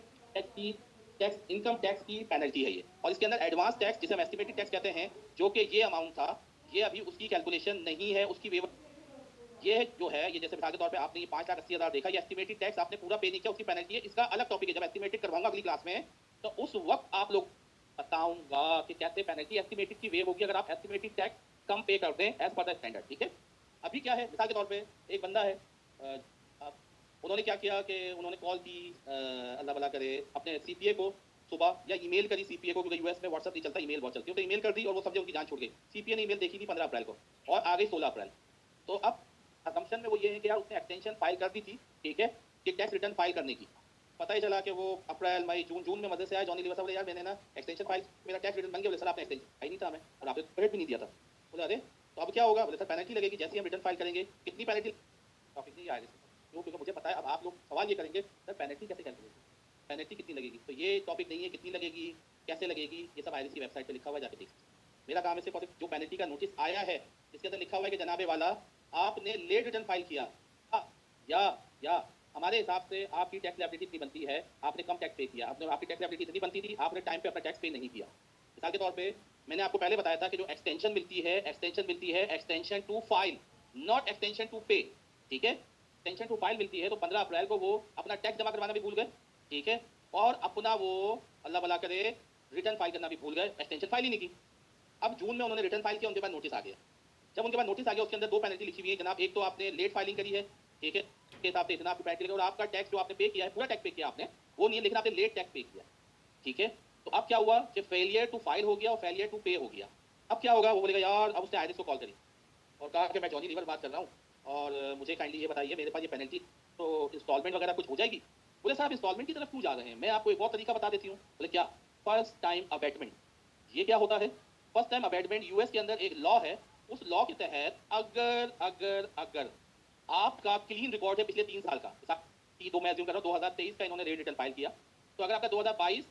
टैक्स इनकम टैक्स की पेनल्टी है ये, और इसके अंदर एडवांस टैक्स जिसे हम एस्टिमेटेड टैक्स कहते हैं, जो कि ये अमाउंट था, ये अभी उसकी कैलकुलेशन नहीं है, उसकी वेवर ये जो है, ये जैसे मिसाल के तौर पे आपने ये 5,80,000 देखा, ये एस्टिमेटेड टैक्स आपने पूरा पे नहीं किया, उसकी पेनल्टी है। इसका अलग टॉपिक है, जब एस्टिमेटेड करवाऊंगा अगली क्लास में तो उस वक्त आप लोग बताऊंगा कि कैसे पेनल्टी एस्टिमेटेड की वेव होगी अगर आप एस्टिमेटेड टैक्स कम पे कर दें एज पर द स्टैंडर्ड। ठीक है, अभी क्या है, मिसाल के तौर पे एक बंदा है, उन्होंने क्या किया कि उन्होंने कॉल की, अल्लाह भला करे, अपने CPA को सुबह, या ईमेल करी CPA को, क्योंकि यूएस में व्हाट्सएप नहीं चलता, ईमेल बहुत चलती है, तो ईमेल कर दी और वो समझे उनकी जान छूट गई। CPA ने ईमेल देखी थी 15 अप्रैल को और आ गई 16 अप्रैल। तो अब असम्पशन में वो ये है कि यार उसने एक्सटेंशन फाइल कर दी थी, ठीक है, कि टैक्स रिटर्न फाइल करने की। पता ही चला कि वो अप्रैल मई जून में मदद से आया, जॉनी लीवर साहब बोले यार मैंने ना एक्सटेंशन फाइल, मेरा टैक्स रिटर्न बन गया। बोले सर आपने एक्सटेंशन फाइल नहीं था हमें, और आपने क्रेडिट भी नहीं दिया था। बोले अरे तो अब क्या होगा? बोले सर पेनल्टी लगेगी, जैसे ही हम रिटर्न फाइल करेंगे। कितनी पेनल्टी? टॉपिक नहीं आएगा क्यों, क्योंकि मुझे पता है अब आप लोग सवाल ये करेंगे सर पेनल्टी कैसे कैलकुलेट, पेनल्टी कितनी लगेगी। तो ये टॉपिक नहीं है कितनी लगेगी, कैसे लगेगी, ये सब IRS की वेबसाइट पर लिखा हुआ है, जाके देख। मेरा काम है सिर्फ जो पेनल्टी का नोटिस आया है इसके अंदर लिखा हुआ है कि जनाबे वाला आपने लेट रिटर्न फाइल किया, या हमारे हिसाब से आपकी टैक्स लायबिलिटी इतनी बनती है, आपने कम टैक्स पे किया, आपकी टैक्स लायबिलिटी इतनी बनती थी, आपने टाइम पे अपना टैक्स पे नहीं किया। मिसाल के तौर पे मैंने आपको पहले बताया था कि जो एक्सटेंशन मिलती है extension to file, not extension to pay. ठीक है, एक्सटेंशन टू फाइल मिलती है, तो 15 अप्रैल को वो अपना टैक्स जमा करवाना भी भूल गए, ठीक है, और अपना वो अल्लाह भला करे रिटर्न फाइल करना भी भूल गए, एक्सटेंशन फाइल ही नहीं की। अब जून में उन्होंने रिटर्न फाइल किया, उनके पास नोटिस आ गया। जब उनके पास नोटिस आ गया उसके अंदर 2 पेनल्टी लिखी हुई है जनाब, एक तो आपने लेट फाइलिंग करी है, ठीक है, के हिसाब से इतना आपकी पेनल्टी लगेगा, और आपका टैक्स जो आपने पे किया है, पूरा टैक्स पे किया आपने, वो नहीं है, लेकिन आपने लेट टैक्स पे किया, ठीक है। तो अब क्या हुआ कि फेलियर टू फाइल हो गया और फेलियर टू पे हो गया। अब क्या होगा? वो बोलेगा यार, अब उसने IRS को कॉल करी और कहा कि मैं जॉनी लीवर बात कर रहा हूँ और मुझे काइंडली ये बताइए मेरे पास ये पेनल्टी तो इंस्टॉलमेंट वगैरह कुछ हो जाएगी। बोले साहब इंस्टॉलमेंट की तरफ क्यों जा रहे हैं, मैं आपको एक और तरीका बता देती हूँ। बोले क्या? First time abatement. ये क्या होता है? फर्स्ट टाइम अबेटमेंट यूएस के अंदर एक लॉ है, उस लॉ के तहत अगर आपका क्लीन रिकॉर्ड है पिछले 3 साल का, दो मैं अज्यूम कर रहा हूँ 2023 का इन्होंने रिटर्न फाइल किया, तो अगर आपका 2022,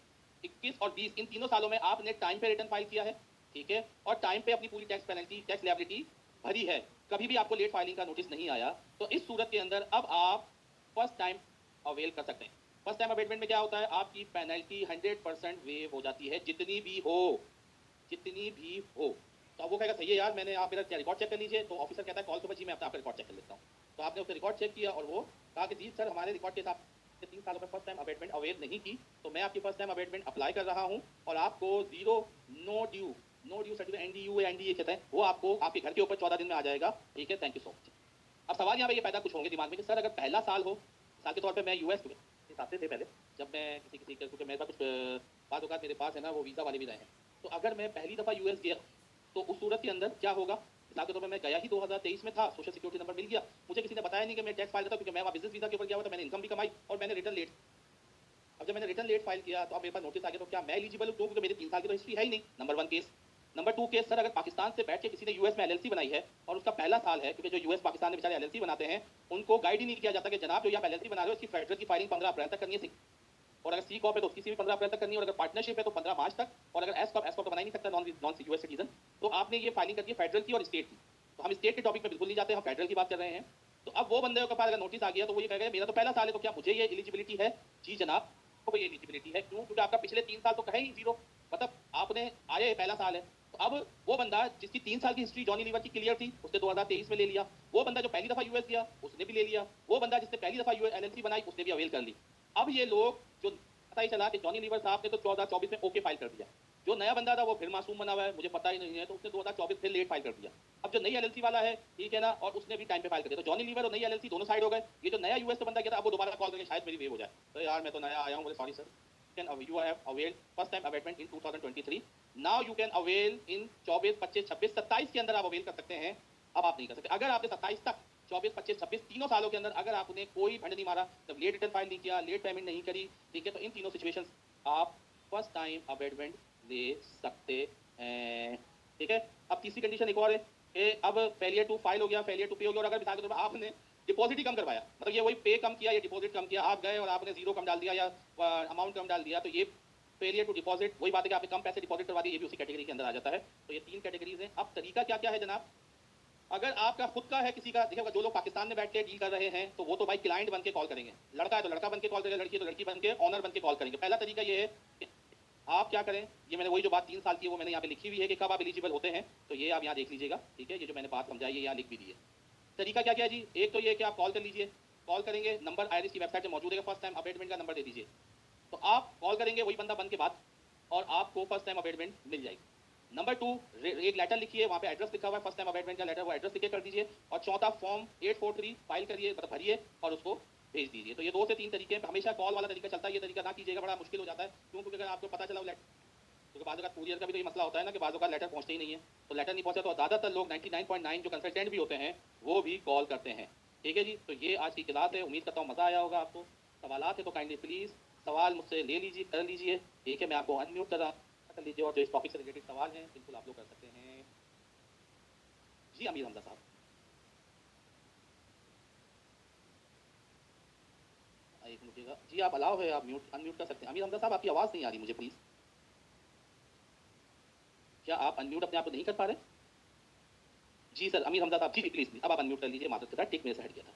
21 और 20 इन तीनों सालों में आपने टाइम पे रिटर्न फाइल किया है, ठीक है, और टाइम पे अपनी पूरी टैक्स पेनल्टी, टैक्स लायबिलिटी भरी है, कभी भी आपको लेट फाइलिंग का नोटिस नहीं आया, तो इस सूरत के अंदर अब आप फर्स्ट टाइम अवेल कर सकते हैं। फर्स्ट टाइम अवेलमेंट में क्या होता है? आपकी पेनल्टी 100% वेव हो जाती है, जितनी भी हो। तो अब वो कहेगा सही है यार, मैंने, आप मेरा रिकॉर्ड चेक कर लीजिए। तो ऑफिसर कहता है कॉल सुबह जी मैं आपका रिकॉर्ड चेक कर लेता हूँ। तो आपने उसका रिकॉर्ड चेक किया और वो कहा कि जी सर हमारे रिकॉर्ड के हिसाब से 3 सालों में फर्स्ट टाइम अबेटमेंट अवेल नहीं की, तो मैं आपकी फर्स्ट टाइम अबेटमेंट अप्लाई कर रहा हूँ और आपको नो ड्यू सर्टिफिकेट NDA कहते हैं, वो आपको आपके घर के ऊपर 14 दिन में आ जाएगा, ठीक है। Thank you so much. अब सवाल यहाँ पे ये पैदा कुछ होंगे दिमाग में कि सर अगर पहला साल हो, साल के तौर पर मैं यूएस के हिसाब से थे पहले, जब मैं क्योंकि मेरे पास कुछ बात होगा, मेरे पास है ना वो वीज़ा वाले भी रहे हैं, तो अगर मैं पहली दफ़ा यूएस गया तो उस सूरत के अंदर क्या होगा? मिसाल के तौर पर मैं गया ही 2023 में था, सोशल सिक्योरिटी नंबर मिल गया, मुझे किसी ने बताया नहीं कि मैं टैक्स फाइल करता, क्योंकि मैं वहाँ बिजनेस वीजा के ऊपर गया हुआ था, मैंने इनकम भी कमाई और मैंने रिटर्न लेट। अब जब मैंने रिटर्न लेट फाइल किया तो अब मेरे पास नोटिस आ गया, तो क्या मैं एलिजिबल हूँ? क्योंकि मेरे 3 साल की तो हिस्ट्री है ही नहीं। Number 1 case. Number 2 case, sir अगर पाकिस्तान से बैठ के किसी ने यूएस में एलएलसी बनाई है और उसका पहला साल है, क्योंकि जो यूएस पाकिस्तान में बेचारे एलएलसी बनाते हैं उनको गाइड ही नहीं किया जाता कि जनाब जो आप एलएलसी बना रहे हो इसकी फेडरल की फाइलिंग 15 अप्रैल तक करनी है, और अगर सी कॉप है तो उसकी भी 15 अप्रैल तक करनी है, और अगर पार्टनरशिप है तो 15 मार्च तक, और अगर एस कॉप तो बना ही नहीं सकता नॉन यूएस सिटीजन, तो आपने ये फाइलिंग करनी है फेडरल की और स्टेट की। तो हम स्टेट के टॉपिक पे बिल्कुल नहीं जाते, हम फेडरल की बात कर रहे हैं। तो अब वो बंदे के पास अगर नोटिस आ गया तो वो ये कहेगा मेरा तो पहला साल है, तो क्या मुझे ये एलिजिबिलिटी है? जी जनाब, तो ये एलिजिबिलिटी है। क्यों? क्योंकि आपका पिछले 3 साल तो कहे ही जीरो, मतलब आपने आए पहला साल है। तो अब वो बंदा जिसकी 3 साल की हिस्ट्री जॉनी लीवर की क्लियर थी, उसने 2023 में ले लिया। वो बंदा जो पहली दफा यूएस गया उसने भी ले लिया। वो बंदा जिसने पहली दफा यूएस एलएलसी बनाई उसने भी अवेल कर ली। अब ये लोग जो पता ही चला कि जॉनी लीवर साहब ने तो 14-24 में ओके फाइल कर दिया, जो नया बंदा था वो फिर मासूम बना हुआ है, मुझे पता ही नहीं है, तो उसने 2024 फिर लेट फाइल कर दिया। अब जो नई एलएलसी वाला है, ठीक है ना, और उसने भी टाइम पे फाइल कर दिया, तो जॉनी लीवर और नई एलएलसी दोनों साइड हो गए। ये जो नया यूएस से बंदा गया था, अब वो दोबारा कॉल करके शायद मेरी वेव हो जाए, तो यार मैं तो नया आया हूँ, बोले sorry sir, you have availed first time abatement in 2023, now you can avail in 24, 25, 26, 27 के अंदर आप अवेल कर सकते हैं। अब आप नहीं कर सकते। अगर आपने 27 तक 24, 25, 26 तीनों सालों के अंदर अगर आपने कोई फंड नहीं मारा, जब लेट रिटर्न फाइल नहीं किया, लेट पेमेंट नहीं करी, ठीक है, तो इन तीनों सिचुएशंस आप फर्स्ट टाइम अबेटमेंट ले सकते हैं, ठीक है। अब तीसरी कंडीशन एक और है कि अब फेलियर टू फाइल हो गया, फेलियर टू पे हो गया, और अगर मिसाल के तौर पर आपने डिपॉजिट ही कम करवाया, मतलब ये वही पे कम किया या डिपॉजिट कम किया, आप गए और आपने जीरो कम डाल दिया या अमाउंट कम डाल दिया, तो ये फेलियर टू डिपॉजिट, वही बात है कि आपने कम पैसे डिपॉजिट करवा दिए, ये भी उसी कैटेगरी के अंदर आ जाता है। तो ये 3 कैटेगरीज हैं। अब तरीका क्या क्या है जनाब? अगर आपका खुद का है किसी का, देखिएगा जो लोग पाकिस्तान में बैठ के डील कर रहे हैं तो वो तो भाई क्लाइंट बन के कॉल करेंगे, लड़का है तो लड़का बन के कॉल करेगा, लड़की है तो लड़की बन के ऑनर बन के कॉल करेंगे। पहला तरीका ये है कि आप क्या करें, ये मैंने वही जो बात 3 साल की है वो मैंने यहाँ पे लिखी हुई है कि कब आप एलिजिबल होते हैं, तो ये आप यहाँ देख लीजिएगा, ठीक है। ये जो मैंने बात समझाई है यहाँ लिख भी दी है। तरीका क्या क्या है जी? एक तो ये कि आप कॉल कर लीजिए, कॉल करेंगे, नंबर आईआरएस की वेबसाइट पे मौजूद है, फर्स्ट टाइम अबेटमेंट का नंबर दे दीजिए, तो आप कॉल करेंगे वही बंदा बन के बाद, और आपको फर्स्ट टाइम अबेटमेंट मिल जाएगी। नंबर 2, एक लेटर लिखिए, वहाँ पे एड्रेस लिखा हुआ है फर्स्ट टाइम अबेटमेंट का लेटर, वो एड्रेस लिखे कर दीजिए, और चौथा फॉर्म 843 फाइल करिए, मतलब भरिए और उसको भेज दीजिए। तो ये 2 से 3 तरीके हैं। हमेशा कॉल वाला तरीका चलता है, ये तरीका ना कीजिएगा, बड़ा मुश्किल हो जाता है। क्योंकि अगर आपको पता चला क्योंकि बाद का कुरियर का भी तो ये मसला होता है ना कि बाज़ों का लेटर पहुंचते ही नहीं है, तो लेटर नहीं पहुंचा तो ज़्यादातर लोग 99.9 जो कंसल्टेंट भी होते हैं वो भी कॉल करते हैं, ठीक है जी। तो ये आज की क्लास है, उम्मीद करता हूँ मज़ा आया होगा आपको। सवालात है तो काइंडली प्लीज़ सवाल मुझसे ले लीजिए, कर लीजिए, ठीक है। मैं आपको अनम्यूट कर लीजिए, और जो इस टॉपिक से रिलेटेड सवाल हैं बिल्कुल आप लोग कर सकते हैं। जी अमीर हमजा साहब, एक मिनट जी, आप अलाउ है, आप म्यूट अनम्यूट कर सकते हैं। अमीर हमजा साहब आपकी आवाज़ नहीं आ रही मुझे, प्लीज़ क्या आप अनम्यूट अपने आप को नहीं कर पा रहे? जी सर, अमीर हमजा साहब, जी प्लीज़ अब आप अनम्यूट कर लीजिए, माजरत के साथ, टिक मेरे से हट गया था।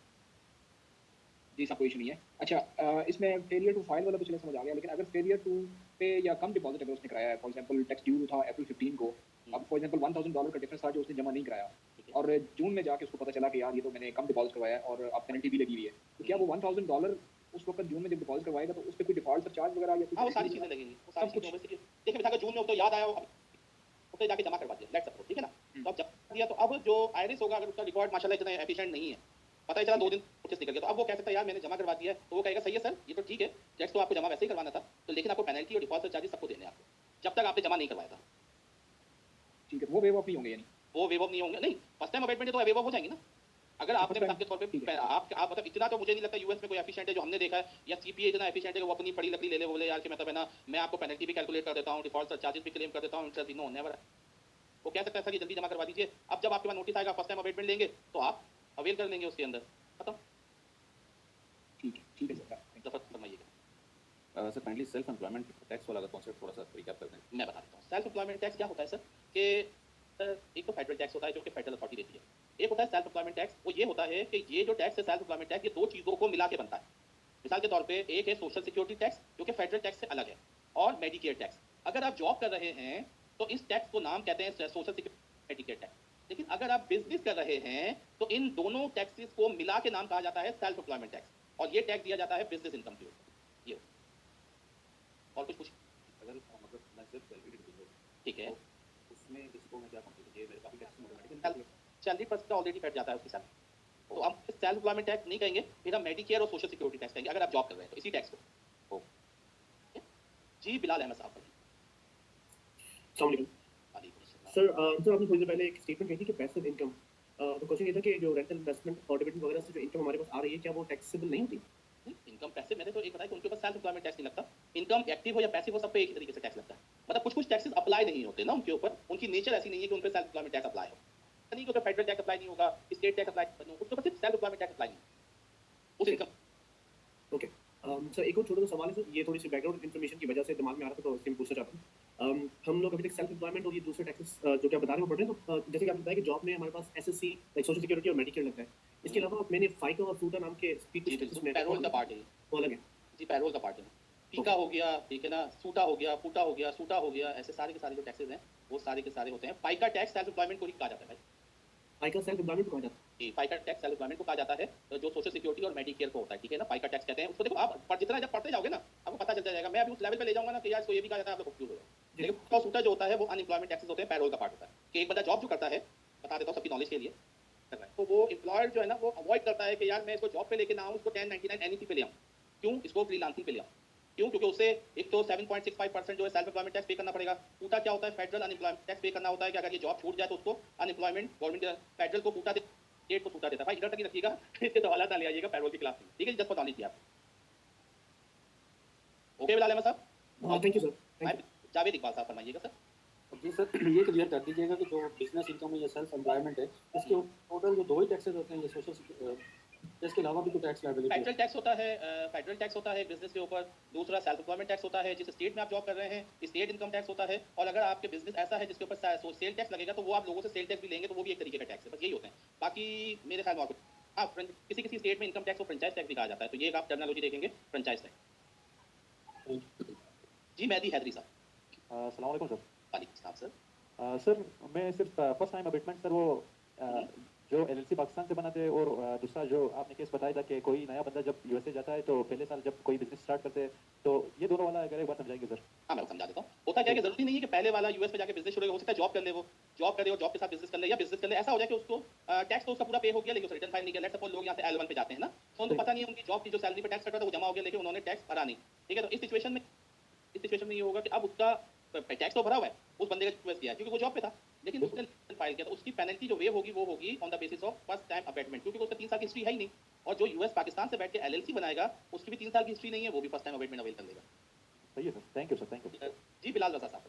जी सब कोई इशू नहीं है। अच्छा इसमें फेलियर टू फाइल वाला तो चलिए समझ आ गया, लेकिन अगर फेलियर टू पे या कम डिपॉजिट अगर उसने कराया है, फॉर एग्जांपल टैक्स ड्यू था अप्रैल 15 को, अब फॉर एग्जांपल $1000 का डिफरेंस था जो उसने जमा नहीं कराया, और जून में जाके उसको पता चला कि यार ये तो मैंने कम डिपॉजिट करवाया है और अब पेनल्टी भी लगी हुई है, तो क्या वो $1000 उस वक्त जून में जब डिपॉजिट करवाएगा तो उस पर कोई डिफॉल्ट चार्ज वगैरह या हाँ, वो सारी चीज़ें लगेंगी, वो सारी चीज़ें देखिए बेटा जून में तो याद आया उसने जाके जमा करवा दिया, लेट्स सपोज, ठीक है ना। तो अब जब दिया तो अब जो आईआरएस होगा, अगर उसका रिकॉर्ड माशाल्लाह इतना एफिशिएंट नहीं है, पता ही चला 2 दिन नोटिस निकल गया, तो अब वो कह सकता है यार मैंने जमा करवा दिया है, तो वो कहेगा सही है सर, ये तो ठीक है, टैक्स तो आपको जमा वैसे ही करवाना था, तो लेकिन आपको पेनल्टी और डिपॉजिट चार्जेस सबको देने हैं आपको, जब तक आपने जमा नहीं करवाया था, ठीक है। वो वेव ऑफ नहीं होंगे, यानी वो वेव ऑफ नहीं होंगे, नहीं फर्स्ट टाइम अबेटमेंट है तो वेव ऑफ हो जाएंगी ना। अगर आपने मिसाल के तौर पे आप मतलब इतना तो मुझे नहीं लगता यूएस में कोई एफिशिएंट है जो हमने देखा है, या सीपीए इतना एफिशिएंट है कि वो अपनी पड़ी लकड़ी ले ले, बोले यार कि मतलब है ना मैं आपको पेनल्टी भी कैलकुलेट कर देता हूँ, डिफॉल्ट चार्जेस भी क्लेम कर देता हूँ, इंटरेस्ट भी नो नेवर। वो कह सकता है सर ये जल्दी जमा करवा दीजिए, अब जब आपके पास नोटिस आएगा फर्स्ट टाइम अबेटमेंट लेंगे तो आप अवेल कर लेंगे उसके अंदर, खत्म। ठीक है सर, फरमाइएगा sir kindly self employment tax वाला कॉन्सेप्ट थोड़ा सा रिकैप कर दें। मैं बता देता हूँ। सेल्फ एम्प्लॉयमेंट टैक्स क्या होता है सर कि एक तो फेडरल टैक्स होता है जो कि फेडरल अथॉरिटी देती है, एक होता है सेल्फ एम्प्लॉयमेंट टैक्स। वो ये होता है कि ये जो टैक्स है सेल्फ एम्प्लॉयमेंट टैक्स, ये 2 चीज़ों को मिला के बनता है। मिसाल के तौर पे एक है सोशल सिक्योरिटी टैक्स जो कि फेडरल टैक्स से अलग है, और मेडिकेयर टैक्स। अगर आप जॉब कर रहे हैं तो इस टैक्स को नाम कहते हैं सोशल सिक्योरिटी मेडिकेयर टैक्स, लेकिन अगर आप बिजनेस कर रहे हैं तो इन दोनों टैक्सेस को मिला के नाम कहा जाता है सेल्फ एम्प्लॉयमेंट टैक्स, और ये टैक्स दिया जाता है बिजनेस इनकम के ऊपर। ये और कुछ अगर मतलब मैं सिर्फ सैलरी डिपेंड, ठीक है, उसमें इसको मैं क्या कहूँ, ये मेरे काफ़ी टैक्स ऑटोमेटिकली सैलरी पर का ऑलरेडी कट जाता है उसके साथ, तो हम सेल्फ एम्प्लॉयमेंट टैक्स नहीं कहेंगे, फिर हम मेडिकेयर और सोशल सिक्योरिटी टैक्स कहेंगे अगर आप जॉब कर रहे हैं तो इसी टैक्स को। जी बिलाल अहमद साहब, अस्सलाम वालेकुम। वालेकुम अस्सलाम। सर सर आपने थोड़ी देर पहले एक स्टेटमेंट कही थी कि पैसिव इनकम, तो क्वेश्चन ये था कि जो रेंटल इन्वेस्टमेंट और डिविडेंड वगैरह से जो इनकम हमारे पास आ रही है क्या वो टैक्सेबल नहीं होती? इनकम पैसिव मैंने तो एक बताया कि उनके ऊपर सेल्फ एम्प्लॉयमेंट टैक्स नहीं लगता। इनकम एक्टिव हो या पैसिव हो, सब पे एक ही तरीके से टैक्स लगता है। मतलब कुछ कुछ टैक्सेस अप्लाई नहीं होते ना उनके ऊपर, उनकी नेचर ऐसी नहीं है कि उन पे सेल्फ एम्प्लॉयमेंट टैक्स अप्लाई हो। नहीं कि फेडरल टैक्स अप्लाई नहीं होगा, स्टेट टैक्स अप्लाई नहीं होगा, उसके ऊपर सिर्फ सेल्फ एम्प्लॉयमेंट टैक्स अप्लाई नहीं उस इनकम। ओके सर एक और छोटा सा सवाल है सर, ये थोड़ी सी बैकग्राउंड इन्फॉर्मेशन की वजह से दिमाग में आ रहा था तो इसलिए मैं पूछना चाहता हूँ। हम लोग अभी तक सेल्फ एम्प्लॉयमेंट और ये दूसरे टैक्सेस जो कि आप बता रहे हो पढ़ रहे हैं, तो जैसे कि आपने बताया कि जॉब में हमारे पास एसएससी लाइक सोशल सिक्योरिटी और मेडिकेयर लगता है। इसके अलावा मैंने फाइका और फ्रूटा नाम के जी बिल्कुल, पैरोल का पार्ट है ये। वो अलग है। जी पैरोल का पार्ट है। फीका हो गया, ठीक है ना, सूटा हो गया, फूटा हो गया, सूटा हो गया, ऐसे सारे के सारे जो टैक्सेस हैं वो सारे के सारे होते हैं। फाइका टैक्स सेल्फ एम्प्लॉयमेंट को ही कहा जाता है भाई। फाइका सेल्फ एम्प्लॉयमेंट कहा जाता है। जी फाइका टैक्स सेल्फ एम्प्लॉयमेंट को कहा जाता है, तो जो सोशल सिक्योरिटी और मेडिकेयर को होता है, ठीक है ना, फाइका टैक्स कहते हैं उसको। देखो आप जितना जब पढ़ते जाओगे ना आपको पता चलता जाएगा। मैं अभी उस लेवल पे ले जाऊंगा ना कि यार इसको ये भी कहा जाता है, आप लोग कंफ्यूज हो जाओगे। लेकिन फूका सूटा जो होता है वो अनएम्प्लॉयमेंट टैक्सेस होते हैं, पैरोल का पार्ट होता है कि एक बंदा जॉब जो करता है, बता देता हूँ सबकी नॉलेज के लिए कर रहा है, तो वो एम्प्लॉयर जो है ना वो अवॉइड करता है कि यार मैं इसको जॉब पे लेके ना आऊँ, इसको 1099 एनईपी पे ले आऊँ। क्यों? इसको फ्रीलांसिंग पे ले आऊँ। क्यों? क्योंकि उसे एक तो 7.65% जो है सेल्फ एम्प्लॉयमेंट टैक्स पे करना पड़ेगा। फूटा क्या होता है? फेडरल अनएम्प्लॉयमेंट टैक्स पे करना होता है कि अगर ये जॉब छूट जाए तो उसको अनएम्प्लॉयमेंट गवर्नमेंट फेडरल को फूटा दे, स्टेट को फूटा देता है। भाई इधर तक ही रखिएगा, इसके तो हालात ना ले आइएगा पैरोल की क्लास में, ठीक है? जस्ट बता लीजिए आप। ओके बिलाल अहमद साहब? हाँ thank you sir. Javed Iqbal साहब फरमाइएगा सर। जी सर, ये क्लियर कर दीजिएगा कि जो बिजनेस इनकम है या सेल्फ एम्प्लॉयमेंट है, इसके टोटल जो दो ही टैक्सेस होते हैं, ये सोशल, इसके अलावा भी कोई टैक्स लायबिलिटी है? फेडरल टैक्स होता है, फेडरल टैक्स होता है बिजनेस के ऊपर। दूसरा सेल्फ एम्प्लॉयमेंट टैक्स होता है, जिस स्टेट में आप जॉब कर रहे हैं स्टेट इनकम टैक्स होता है। और अगर आपके बिजनेस ऐसा है जिसके ऊपर सेल टैक्स लगेगा तो वो आप लोगों से सेल टैक्स भी लेंगे, तो वो भी एक तरीके का टैक्स है। बस यही होते हैं, बाकी मेरे ख्याल में और हाँ किसी किसी स्टेट में इनकम टैक्स को फ्रेंचाइज टैक्स भी कहा जाता है, तो ये आप टर्मिनोलॉजी देखेंगे फ्रेंचाइज टैक्स। जी मेहदी हैदरी साहब। अस्सलाम वालेकुम सर। वालेकुम सलाम सर। सर मैं सिर्फ फर्स्ट टाइम अबेटमेंट सर वो जो एलएलसी पाकिस्तान से बना थे, और दूसरा जो आपने केस बताया था कि कोई नया बंदा जब यूएसए जाता है तो पहले साल जब कोई बिजनेस स्टार्ट करते हैं, तो ये दोनों वाला अगर एक बार समझाएंगे सर। हाँ मैं समझा देता हूँ। होता क्या है कि जरूरी नहीं है कि पहले वाला यूएस पे जाके बिजनेस शुरू हो सकता है जॉब कर ले, वो जॉब करे और जॉब के साथ बिजनेस कर ले, या बिजनेस कर ले ऐसा हो जाए कि उसको टैक्स तो उसका पूरा पे हो गया लेकिन उसका रिटर्न फाइल नहीं किया। लेट्स सपोज लोग यहाँ से L1 पे जाते हैं ना, तो उनको पता नहीं है उनकी जॉब की जो सैलरी पे टैक्स कटा था वो जमा हो गया लेकिन उन्होंने टैक्स भरा नहीं, ठीक है? तो इस सिचुएशन में ये होगा कि अब उसका टैक्स तो भरा हुआ है, उस बंदे का यूएस किया क्योंकि वो जॉब पे था, लेकिन उसने फाइल किया, तो उसकी पेनल्टी जो वेव होगी वो होगी on the basis of first time abatement, क्योंकि उसका 3 साल की हिस्ट्री है ही नहीं। और जो यूएस पाकिस्तान से बैठ के एलएलसी बनाएगा उसकी भी 3 साल की हिस्ट्री नहीं है, वो भी फर्स्ट टाइम अबेटमेंट अवेल कर लेगा। सही है sir, thank you sir, thank you. जी बिलाल रजा साहब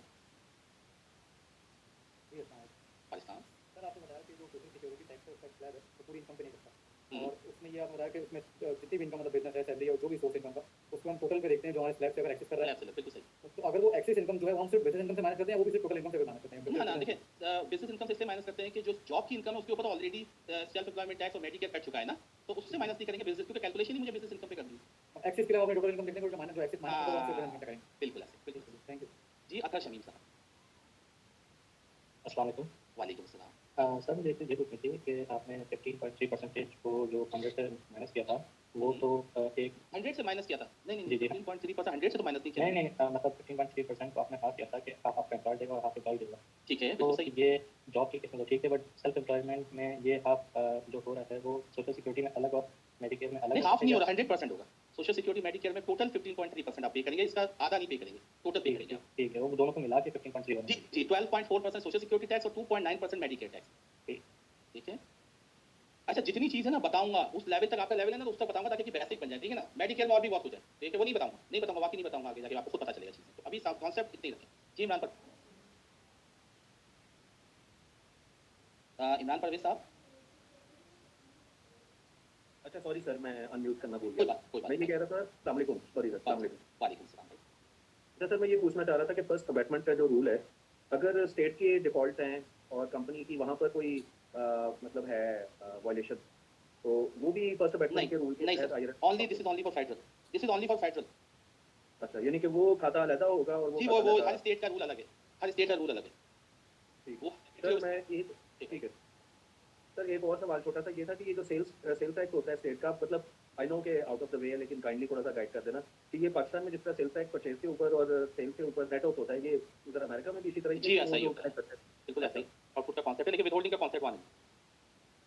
पाकिस्तान। सर आपने बताया कि जो सोशल सिक्योरिटी टैक्स स्लैब है वो पूरी इनकम पे नहीं करता, और उसमें ये आपने बताया कि उसमें जितनी भी इनकम मतलब बिजनेस है, सैलरी और जो भी सोर्स इनकम का, उसको हम टोटल पे देखते हैं जो हमारे स्लैब से अगर एक्सेस कर रहा है, बिल्कुल सही। तो अगर वो एक्सेस इनकम जो है वो हम सिर्फ बिजनेस इनकम से माइनस करते हैं, वो भी सिर्फ टोटल इनकम से माइनस करते हैं? ना ना देखिए, बिजनेस इनकम से इसलिए माइनस करते हैं कि जो जॉब की इनकम है उसके ऊपर ऑलरेडी सेल्फ एम्प्लॉयमेंट टैक्स और मेडिकेयर कट चुका है ना, तो उससे माइनस नहीं करेंगे बिजनेस, क्योंकि कैलकुलेशन ही मुझे बिजनेस इनकम पे करनी है। एक्सेस के अलावा अपने टोटल इनकम देखने को जो माइनस, जो एक्सेस माइनस होगा उससे बिजनेस करेंगे। बिल्कुल ऐसे, बिल्कुल। Thank you. जी अतर शमीम साहब। अस्सलाम वालेकुम। वालेकुम सलाम। सर मुझे ये पूछनी थी कि आपने 15.3% को जो 100 से माइनस किया था, वो तो एक 100 से माइनस किया था? नहीं जी, जी। 15.3% 100 से तो माइनस नहीं किया। नहीं मतलब 15.3% को आपने कहा किया था कि आप आपका एम्प्लॉय देगा और आप एम्प्लॉय देगा, ठीक है, तो बिल्कुल सही। ये जॉब की किस्म तो ठीक है, बट सेल्फ एम्प्लॉयमेंट में ये आप जो हो रहा है वो सोशल सिक्योरिटी में अलग और मेडिकेयर में अलग नहीं हाफ नहीं हो रहा, 100% होगा। सोशल सिक्योरिटी मेडिकेयर में टोटल 15.3% आप पे करेंगे, इसका आधा नहीं पे करेंगे, टोटल पे करेंगे। ठीक है, वो दोनों को मिला के 15.3 जी जी 12.4% सोशल सिक्योरिटी टैक्स और 2.9% मेडिकेयर टैक्स, ठीक है? अच्छा जितनी चीज़ है ना बताऊंगा, उस लेवल तक आपका लेवल है ना तो उस तक बताऊंगा ताकि बेसिक बन जाए, ठीक है ना? मेडिकेयर में और भी बहुत कुछ है, ठीक है? वो नहीं बताऊंगा बाकी नहीं बताऊंगा, आगे जाके आपको खुद पता चलेगा चीज़ें। तो अभी कॉन्सेप्ट इतने ही रखें। जी इमरान परवेज साहब। अच्छा सॉरी सर, मैं अनम्यूट करना भूल कोई गया। बात मैं ये कह रहा था, अस्सलाम वालेकुम, सॉरी सर, अस्सलाम वालेकुम। वालेकुम सलाम भाई। अच्छा सर, मैं ये पूछना चाह रहा था कि फर्स्ट अबेटमेंट का जो रूल है, अगर स्टेट के डिफॉल्ट हैं और कंपनी की वहाँ पर कोई मतलब है वायलेशन, तो वो भी फर्स्ट अबेटमेंट के रूल के नहीं तहत सर, आएगा? Only this is only for federal, this is only for federal. अच्छा, यानी कि वो खाता अलग होगा और जी वो वो खाता हर स्टेट का रूल अलग है, हर स्टेट का रूल अलग है। ठीक। वो सर मैं ये ठीक है सर, एक और सवाल छोटा सा ये था कि ये जो सेल्स टैक्स होता है स्टेट का, मतलब आई नो के आउट ऑफ द वे है, लेकिन काइंडली थोड़ा सा गाइड कर देना कि ये पाकिस्तान में जिस तरह सेल्स टैक्स परचेज के ऊपर और सेल्स के ऊपर नेट आउट होता है, ये उधर अमेरिका में भी इसी तरह जी ऐसा ही होता है, बिल्कुल ऐसा ही। आउटपुट का कॉन्सेप्ट है लेकिन विथहोल्डिंग का कॉन्सेप्ट वहाँ नहीं।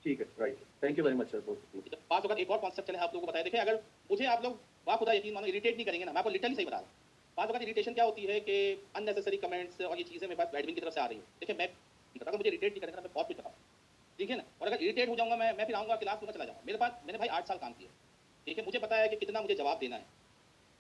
ठीक है, right, thank you very much sir. बात अगर एक और कॉन्सेप्ट चले आप लोगों को बताया, देखिए अगर मुझे आप लोग वाह खुदा यकीन मानो इरिटेट नहीं करेंगे ना, मैं आपको लिटरली सही बता रहा हूँ। बात अगर इरिटेशन क्या होती है कि अननेसेसरी कमेंट्स और ये चीज़ें मेरे पास एडमिन की तरफ से आ रही है। देखिए नहीं करता, अगर मुझे इरिटेट नहीं करेगा मैं बहुत कुछ बताऊँ, ठीक है ना। और अगर इरिटेट हो जाऊंगा मैं फिर आऊँगा क्लास लूँगा चला जाऊँगा। मेरे पास मैंने भाई 8 साल काम किया, ठीक है, मुझे पता है कि कितना मुझे जवाब देना है,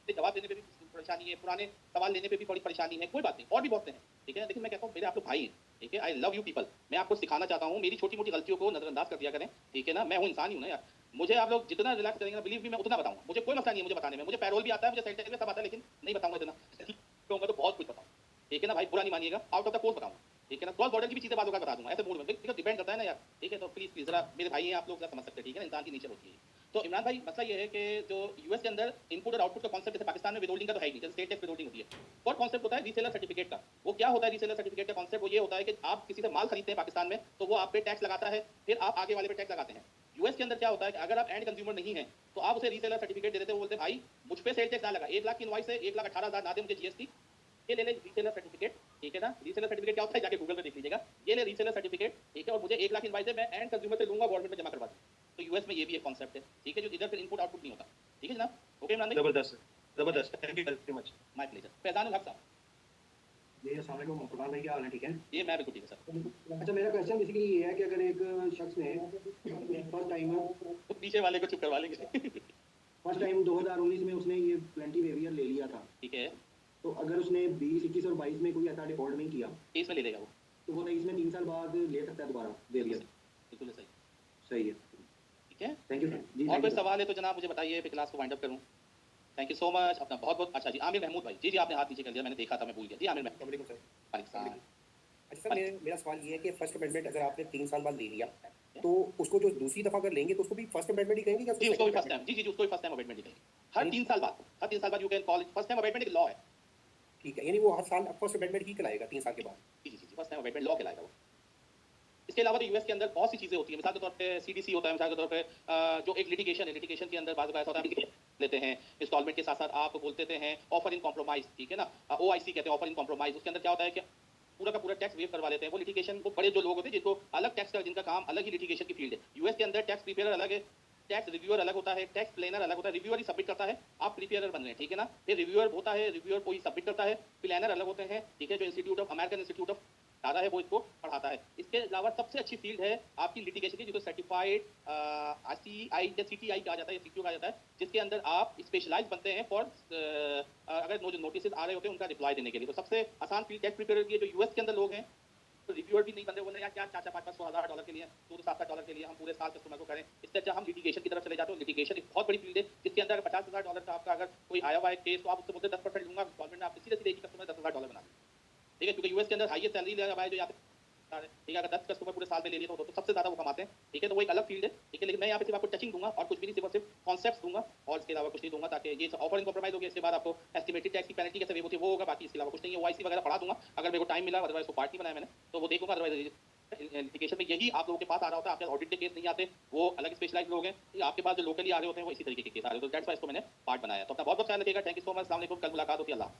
जवाब देने पे भी परेशानी है, पुराने सवाल लेने पे भी बड़ी परेशानी है, कोई बात नहीं, और भी बहुत हैं, ठीक है। लेकिन मैं कहता हूँ मेरे आप लोग भाई हैं, ठीक है, आई लव यू पीपल। मैं आपको सिखाना चाहता हूँ, मेरी छोटी मोटी गलतियों को नजरअंदाज कर दिया करें, ठीक है ना। मैं हूँ, इंसान ही हूँ ना यार। मुझे आप लोग जितना रिलैक्स करेंगे ना, बिलीव मी मैं उतना बताऊंगा, मुझे कोई मसला नहीं है मुझे बताने में, मुझे पैरोल भी आता है, मुझे सेल टैक्स में सब आता है, लेकिन नहीं बताऊंगा इतना कहूँगा तो बहुत कुछ बताऊँ, ठीक है ना भाई, बुरा नहीं मानिएगा, आउट ऑफ द कोर्स बताऊंगा, ठीक है ना। क्रॉस बॉर्डर की भी चीजें बात होगा बता दूंगा, ऐसे मूड में, बिकॉज डिपेंड करता है ना यार, ठीक है। तो प्लीज प्लीज जरा मेरे भाई हैं आप लोग, जरा समझ सकते हैं, ठीक है ना, इंसान की नेचर होती है। तो इमरान भाई मसला ये है कि जो यूएस के अंदर इनपुट और आउटपुट का कॉन्सेप्ट, जैसे पाकिस्तान में विदहोल्डिंग का तो है ही नहीं, जैसे स्टेट टैक्स विदहोल्डिंग होती है, और कॉन्सेप्ट होता है रीसेलर सर्टिफिकेट का। वो क्या होता है रीसेलर सर्टिफिकेट का कॉन्सेप्ट? वो ये होता है कि आप किसी से माल खरीदते हैं पाकिस्तान में, तो वो आप पे टैक्स लगाता है, फिर आप आगे वाले पे टैक्स लगाते हैं। यूएस के अंदर क्या होता है कि अगर आप एंड कंज्यूमर नहीं है तो आप उसे रीसेलर सर्टिफिकेट दे देते हैं, वो बोलते हैं भाई मुझ पे सेल टैक्स ना लगा, 1 लाख की इनवॉइस है, 1,18,000 ना दे मुझे जीएसटी, ये ले ले रीसेलर सर्टिफिकेट, ठीक है ना। रीसेलर सर्टिफिकेट क्या होता है जाके गूगल पे देख लीजिएगा, ये ले रीसेलर सर्टिफिकेट, ठीक है, और मुझे 1 लाख इनवॉइस है, मैं एंड कंज्यूमर से लूंगा, गवर्नमेंट में जमा करवा दूंगा। तो यूएस में ये भी एक कॉन्सेप्ट है, ठीक है, जो इधर फिर इनपुट आउटपुट नहीं होता, ठीक है जनाब। ओके इमरान भाई, जबरदस्त जबरदस्त, thank you very much. My pleasure. Faizan ul Haq साहब, जी अस्सलाम वालेकुम मुस्तफा भाई, क्या हाल है? ठीक है। ये मैं बिल्कुल ठीक है सर। अच्छा मेरा क्वेश्चन बेसिकली ये है कि अगर एक शख्स ने फर्स्ट टाइम तो पीछे वाले को चुप करवा लेंगे फर्स्ट टाइम 2019 में उसने ये प्लेंटी वेवियर ले लिया था, ठीक है, तो अगर उसने 20, 21 और 22 में कोई ऐसा डिफॉल्ट नहीं किया, केस में ले लेगा वो, तो वो 23 में 3 साल बाद ले सकता है दोबारा वेवियर। बिल्कुल सही, सही है, ठीक है। थैंक यू जी। और कोई सवाल है तो जनाब मुझे बताइए, फिर क्लास को वाइंड अप करूं। थैंक यू सो मच, अपना बहुत बहुत। अच्छा जी, आमिर महमूद भाई, जी जी आपने हाथ नीचे कर लिया, मैंने देखा था, मैं भूल गया जी। आमिर महमूद, वालेकुम सर। वालेकुम सलाम। अच्छा सर, मेरा सवाल ये है कि फर्स्ट अमेंडमेंट अगर आपने 3 साल बाद ले लिया तो उसको जो दूसरी दफा अगर लेंगे तो उसको भी फर्स्ट अमेंडमेंट ही कहेंगे या जी उसको भी फर्स्ट टाइम, जी जी जी उसको भी फर्स्ट टाइम अमेंडमेंट ही कहेंगे। हर 3 साल बाद, हर 3 साल बाद you can call first time amendment, एक लॉ है। ठीक है, यानी वो हर साल फर्स्ट अमेंडमेंट ही कहलाएगा 3 साल के बाद। जी जी जी फर्स्ट टाइम अमेंडमेंट लॉ कहलाएगा वो। इसके अलावा तो यूएस के अंदर बहुत सी चीजें होती हैं, मिसाल के तौर पे सीडीसी होता है, मिसाल के तौर पे जो एक लिटिगेशन है, लिटिगेशन के अंदर बात ऐसा होता है लेते हैं इंस्टॉलमेंट के साथ साथ आप बोलते हैं ऑफर इन कॉम्प्रोमाइज, ठीक है ना, ओआईसी कहते हैं ऑफर इन कॉम्प्रोमाइज। उसके अंदर क्या होता है कि पूरा का पूरा टैक्स वेव करवा लेते हैं वो लिटिगेशन को। बड़े जो लोग होते हैं जिनको अलग टैक्स का, जिनका काम अलग ही लिटिगेशन की फील्ड है। यूएस के अंदर टैक्स प्रिपेयर अलग है, टैक्स रिव्यूअर अलग होता है, टैक्स प्लानर अलग होता है। रिव्यूअर ही सबमिट करता है, आप प्रिपेयर बन रहे हैं, ठीक है ना। फिर रिव्यूअर होता है, रिव्यूअर कोई सबमिट करता है, प्लानर अलग होते हैं, ठीक है, जो institute of American institute of दादा है वो इसको पढ़ाता है। इसके अलावा सबसे अच्छी फील्ड है आपकी लिटिगेशन की, जिसको सर्टिफाइड सीआई या सीटीआई कहा जाता है, सीटीओ कहा जाता है, जिसके अंदर आप स्पेशलाइज बनते हैं फॉर अगर जो नोटिस आ रहे होते हैं उनका रिप्लाई देने के लिए। तो सबसे आसान फील्ड टैक्स प्रिपेयर की है। जो यूएस के अंदर लोग हैं तो रिव्यूअर भी नहीं बनते, बोल रहे यार क्या 4-5-100,000 के लिए, 2-7 के लिए हम पूरे साल कस्टमर को करें। इससे अच्छा हम लिटिगेशन की तरफ चले जाते हो। लिटिगेशन एक बहुत बड़ी फील्ड है जिसके अंदर अगर $50,000 का आपका अगर कोई आया हुआ है केस, तो आप उससे बोलते 10% लूंगा गवर्नमेंट में, आप सीधे सीधे कस्टमर $10,000 बना, ठीक है, क्योंकि यूएस के अंदर हाईएस्ट सैलरी लगा हुआ है जो यहाँ पे, ठीक है, अगर 10 कस्टमर पूरे साल में ले लिए तो सबसे ज्यादा वो कमाते हैं, ठीक है। तो वो एक अलग फील्ड है, ठीक है। लेकिन मैं यहाँ पे सिर्फ आपको टचिंग दूंगा और कुछ भी नहीं, सिर्फ कॉन्सेप्ट्स दूंगा और इसके अलावा कुछ नहीं दूंगा, ताकि ये ऑफर इन कॉम्प्रोमाइज हो गया। इसके बाद आपको एस्टिमेटेड टैक्स की पेनल्टी कैसे वेव होती है वो होगा, बाकी इसके अलावा कुछ नहीं है। ओआईसी वगैरह पढ़ा दूंगा अगर मेरे को टाइम मिला, अदरवाइज को पार्ट नहीं बनाया मैंने तो वो देखूंगा। अदरवाइज लिटिगेशन में यही आप लोगों के पास आ रहा होता है, आपके ऑडिट के केस नहीं आते, वो अलग स्पेशलाइज लोग हैं। आपके पास जो लोकली आ रहे होते हैं वो इसी तरीके के केस आ रहे होते हैं। दैट्स व्हाई इसको मैंने पार्ट बनाया। तो अपना बहुत बहुत ख्याल रखिएगा। थैंक यू सो मच, अस्सलाम वालेकुम, कल मुलाकात होती है। अल्लाह।